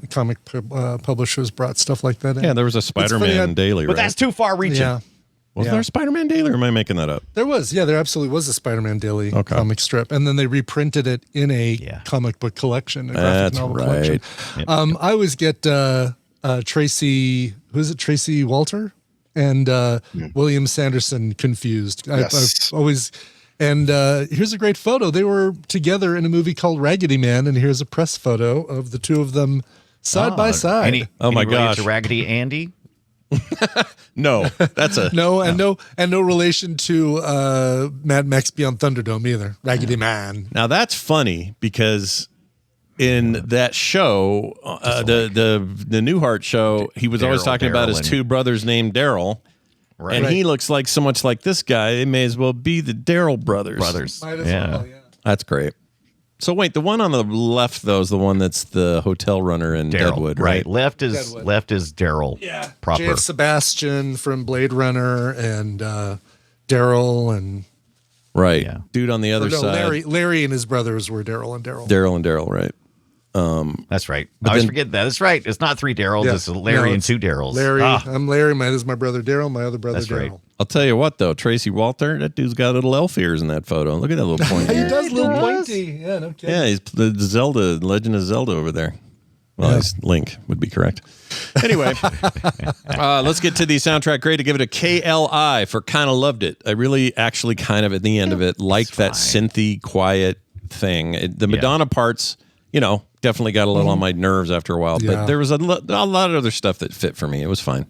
comic publishers brought stuff like that in. Yeah, there was a Spider-Man daily, but that's too far reaching. Yeah. Wasn't there a Spider-Man daily, or am I making that up? There was. Yeah, there absolutely was a Spider-Man daily comic strip, and then they reprinted it in a comic book collection, a graphic novel collection. Yep. I always get Tracy, who's it? Tracy Walter and William Sanderson confused. Yes. I've always. And here's a great photo. They were together in a movie called Raggedy Man, and here's a press photo of the two of them side by side. My gosh, to Raggedy Andy. No, that's a no relation to Mad Max Beyond Thunderdome either. Raggedy Man. Now that's funny because in that show, the Newhart show, he was always talking about his two brothers named Daryl. Right. And he looks like so much like this guy. It may as well be the Daryl brothers. Might as well, yeah. That's great. So wait, the one on the left though is the one that's the hotel runner in Deadwood, right? Left is Daryl. Yeah. Proper. J.F. Sebastian from Blade Runner and Daryl and dude on the other side. Larry and his brothers were Daryl and Daryl. Daryl and Daryl, right? That's right. I always forget that. That's right. It's not three Daryls. It's Larry and two Daryls. Larry. I'm Larry. This is my brother Daryl. My other brother Daryl. Right. I'll tell you what, though. Tracy Walter, that dude's got little elf ears in that photo. Look at that little point here. He does little pointy. Yeah, no kidding. Yeah, he's the Zelda, Legend of Zelda over there. Well, he's Link would be correct. Anyway, let's get to the soundtrack grade. To give it a KLI for kind of loved it. I really actually kind of at the end of it liked that synthy, quiet thing. The Madonna parts, definitely got a little on my nerves after a while, but there was a lot of other stuff that fit for me. It was fine.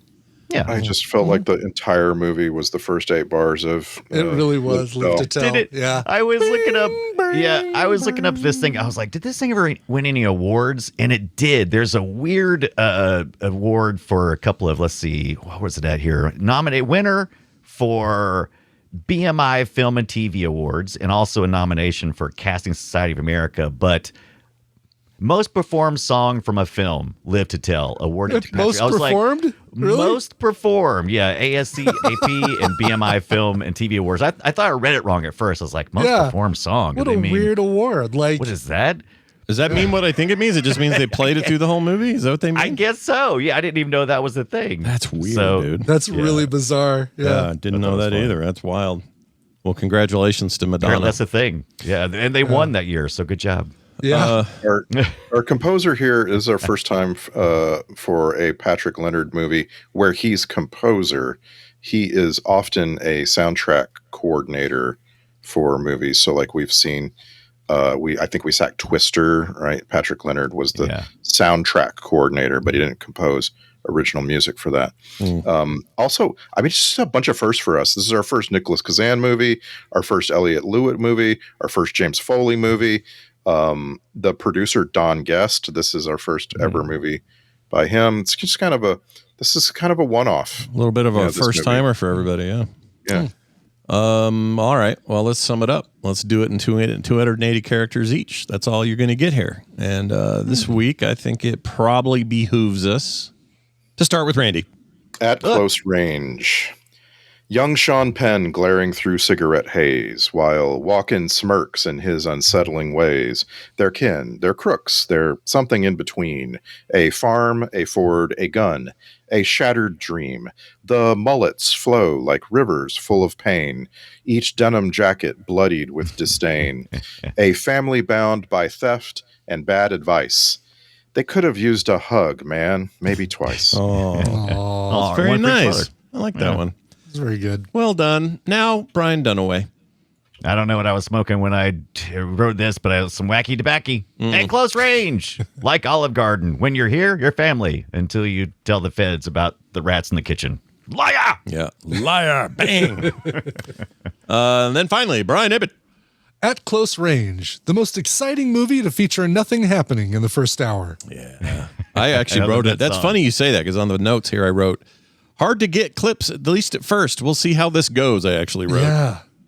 Yeah, I just felt like the entire movie was the first 8 bars of. It really was. Live to Tell. Did it? Yeah, I was looking up. Yeah, I was looking up this thing. I was like, did this thing ever win any awards? And it did. There's a weird award for a couple of. Let's see, what was it at here? Winner for BMI Film and TV Awards, and also a nomination for Casting Society of America, but. Most performed song from a film, Live to Tell, awarded to most performed? Like, really? Most performed, yeah. ASC, AP, and BMI Film and TV Awards. I thought I read it wrong at first. I was like, most performed song. What a weird award! Like, what is that? Does that mean what I think it means? It just means they played it through the whole movie? Is that what they mean? I guess so. Yeah, I didn't even know that was a thing. That's weird, dude. That's really bizarre. Yeah, I didn't know that either. That's wild. Well, congratulations to Madonna. That's a thing. Yeah, and they won that year, so good job. Yeah. Our composer here is our first time for a Patrick Leonard movie where he's composer. He is often a soundtrack coordinator for movies. So like we've seen, I think we sacked Twister, right? Patrick Leonard was the soundtrack coordinator, but he didn't compose original music for that. Also, I mean, just a bunch of firsts for us. This is our first Nicholas Kazan movie, our first Elliot Lewitt movie, our first James Foley movie. The producer Don Guest, this is our first ever movie by him. It's just kind of a one-off. A little bit of a first timer for everybody. Yeah. All right. Well, let's sum it up. Let's do it in 280 characters each. That's all you're going to get here. And this week, I think it probably behooves us to start with Randy. At close range. Young Sean Penn glaring through cigarette haze, while Walken smirks in his unsettling ways. They're kin, they're crooks, they're something in between. A farm, a Ford, a gun, a shattered dream. The mullets flow like rivers full of pain, each denim jacket bloodied with disdain. A family bound by theft and bad advice. They could have used a hug, man, maybe twice. That's very nice. I like that one. It's very good. Well done. Now, Brian Dunaway. I don't know what I was smoking when I wrote this, but I was some wacky tobacco. At close range, like Olive Garden. When you're here, you're family until you tell the feds about the rats in the kitchen. Liar! Yeah. Liar. Bang. And then finally, Brian Ibbett. At Close Range, the most exciting movie to feature nothing happening in the first hour. Yeah. I actually wrote it. That's funny you say that, because on the notes here I wrote, hard to get clips, at least at first. We'll see how this goes, I actually wrote.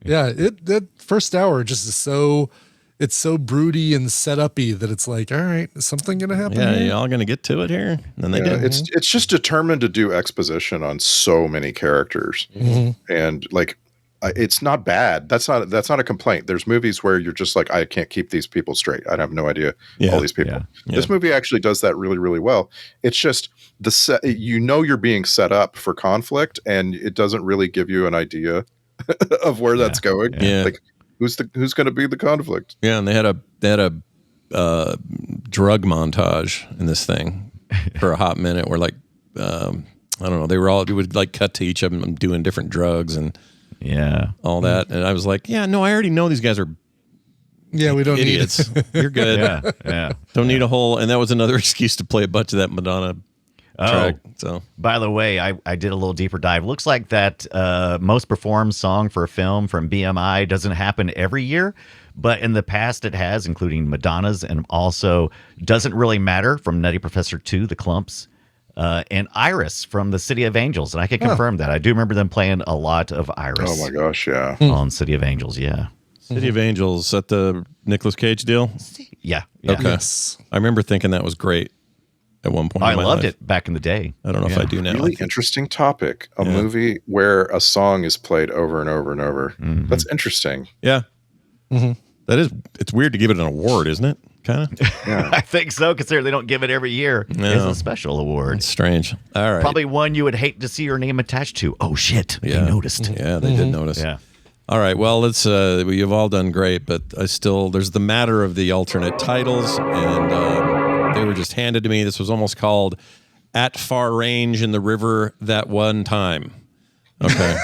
Yeah. That first hour just is so, it's so broody and set-up-y that it's like, all right, is something going to happen here? Y'all going to get to it here? And then they did. It's just determined to do exposition on so many characters. And like, it's not bad. That's not a complaint. There's movies where you're just like, I can't keep these people straight. I have no idea all these people. This movie actually does that really, really well. It's just you're being set up for conflict, and it doesn't really give you an idea of where that's going. Like who's going to be the conflict? Yeah, and they had a drug montage in this thing for a hot minute where like I don't know, it would like cut to each of them doing different drugs and all that, and I was like, I already know these guys are we don't idiots. You're good. Don't need a whole, and that was another excuse to play a bunch of that Madonna track. So by the way, I did a little deeper dive. Looks like that most performed song for a film from BMI doesn't happen every year, but in the past it has, including Madonna's, and also Doesn't Really Matter from Nutty Professor 2, The Clumps. And Iris from the City of Angels. And I can confirm that. I do remember them playing a lot of Iris. Oh my gosh, yeah. On City of Angels, City of Angels, at the Nicolas Cage deal? Yeah. Okay. Yes. I remember thinking that was great at one point. I loved it back in the day. I don't know if I do now. Really interesting topic. A movie where a song is played over and over and over. That's interesting. Yeah. It's weird to give it an award, isn't it? Kind of. I think so, considering they don't give it every year. No. It's a special award. It's strange. All right. Probably one you would hate to see your name attached to. Oh shit! They noticed. Yeah, they did notice. Yeah. All right. Well, let's. You've all done great, but there's the matter of the alternate titles, and they were just handed to me. This was almost called "At Far Range in the River That One Time." Okay.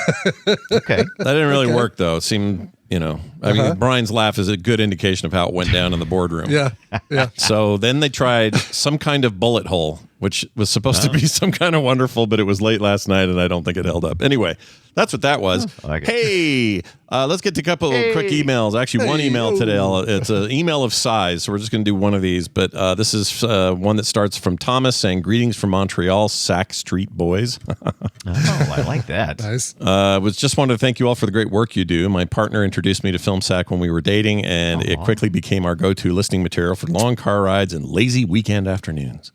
Okay. That didn't really work though. It seemed. I mean, Brian's laugh is a good indication of how it went down in the boardroom. Yeah. So then they tried some kind of bullet hole, which was supposed to be some kind of wonderful, but it was late last night, and I don't think it held up. Anyway, that's what that was. Hey, let's get to a couple of quick emails. Actually, one email today. It's an email of size, so we're just going to do one of these. But this is one that starts from Thomas saying, "Greetings from Montreal, Sac Street Boys." I like that. Nice. Was just wanted to thank you all for the great work you do. My partner introduced me to Film Sack when we were dating, and it quickly became our go-to listening material for long car rides and lazy weekend afternoons.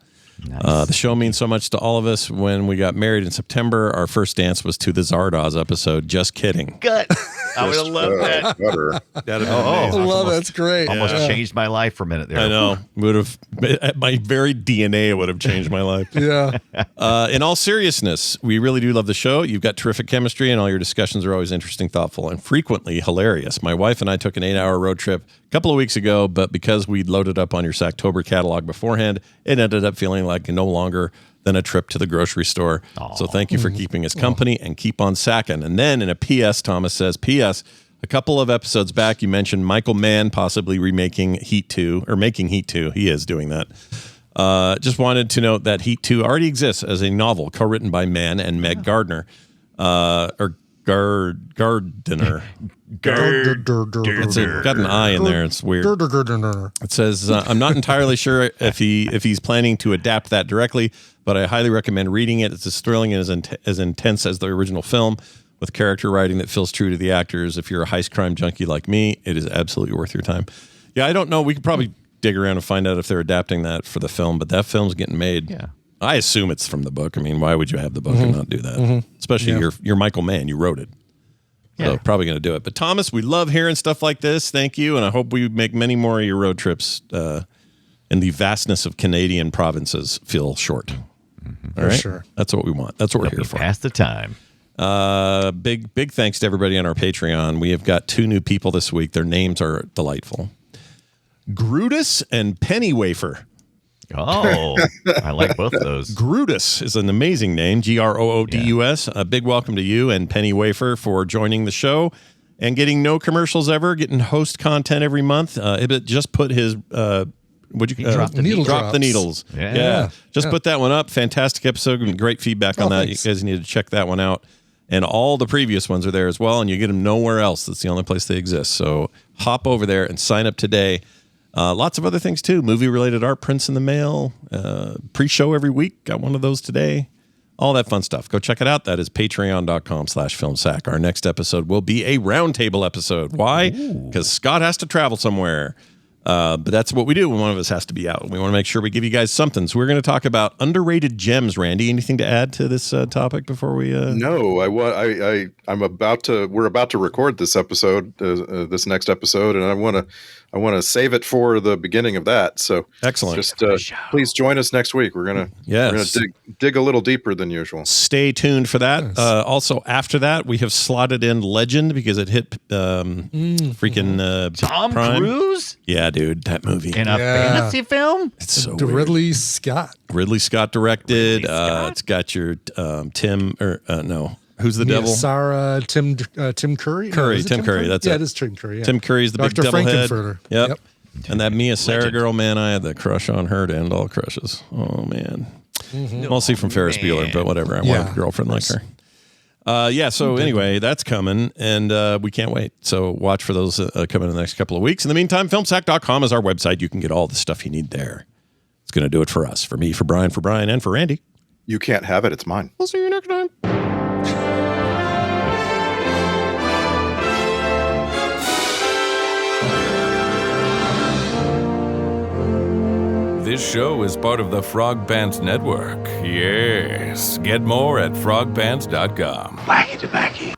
Nice. The show means so much to all of us. When we got married in September, our first dance was to the Zardoz episode. Just kidding. Gut. I would have loved that. That'd have been amazing. I love it. That's great. Almost changed my life for a minute there. I know. Would have, at my very DNA, would have changed my life. Yeah. In all seriousness, we really do love the show. You've got terrific chemistry, and all your discussions are always interesting, thoughtful, and frequently hilarious. My wife and I took an 8-hour road trip a couple of weeks ago, but because we'd loaded up on your Sacktober catalog beforehand, it ended up feeling like no longer than a trip to the grocery store. So thank you for keeping us company, and keep on sacking. And then in a P.S., Thomas says, P.S., a couple of episodes back, you mentioned Michael Mann possibly remaking Heat 2, or making Heat 2. He is doing that. Just wanted to note that Heat 2 already exists as a novel co-written by Mann and Meg Gardner, or Gardner. It's got an I in there. It's weird. It says, I'm not entirely sure if he's planning to adapt that directly, but I highly recommend reading it. It's as thrilling and as intense as the original film, with character writing that feels true to the actors. If you're a heist crime junkie like me, it is absolutely worth your time. Yeah, I don't know. We could probably dig around and find out if they're adapting that for the film, but that film's getting made. Yeah. I assume it's from the book. I mean, why would you have the book and not do that? Especially you're Michael Mann. You wrote it. So probably going to do it. But Thomas, we love hearing stuff like this. Thank you. And I hope we make many more of your road trips in the vastness of Canadian provinces feel short. All right? Sure. That's what we want. That's what we're here for. Pass the time. Big thanks to everybody on our Patreon. We have got 2 new people this week. Their names are delightful. Grutus and Penny Wafer. Oh, I like both of those. Grutus is an amazing name, Groodus. A big welcome to you and Penny Wafer for joining the show and getting no commercials ever, getting host content every month. Ibbott just put his Would you Drop the Needle Drop Drops. the Needles? Yeah. Just put that one up. Fantastic episode. Great feedback on that. Thanks. You guys need to check that one out. And all the previous ones are there as well, and you get them nowhere else. That's the only place they exist. So hop over there and sign up today. Lots of other things, too. Movie-related art prints in the mail. Pre-show every week. Got one of those today. All that fun stuff. Go check it out. That is patreon.com/filmsack. Our next episode will be a roundtable episode. Why? Because Scott has to travel somewhere. But that's what we do when one of us has to be out. We want to make sure we give you guys something. So we're going to talk about underrated gems. Randy, anything to add to this topic before we? No, I'm about to. We're about to record this episode, this next episode, and I want to save it for the beginning of that. So excellent. Just please join us next week. We're gonna dig a little deeper than usual. Stay tuned for that. Yes. Also, after that, we have slotted in Legend because it hit freaking Tom Prime. Cruise Yeah, dude, that movie. in a fantasy film. It's so The weird. Ridley Scott. Ridley Scott directed. Ridley Scott? It's got your Tim or no, who's the Mia devil? Sarah, Tim Curry. Curry, is it Tim Curry, that's yeah, it. it is Tim Curry. Yeah. Tim Curry's the Dr. big devil head. Frankenfurter. Yep. And that Mia Sarah Legend. girl, man, I had the crush on her to end all crushes. Oh man, mostly from Ferris Bueller, but whatever. I wanted a girlfriend like her. So anyway, that's coming, and we can't wait. So watch for those coming in the next couple of weeks. In the meantime, filmsack.com is our website. You can get all the stuff you need there. It's going to do it for us, for me, for Brian, and for Randy. You can't have it. It's mine. We'll see you next time. This show is part of the Frog Pants Network. Yes. Get more at frogpants.com. Wacky tobacco.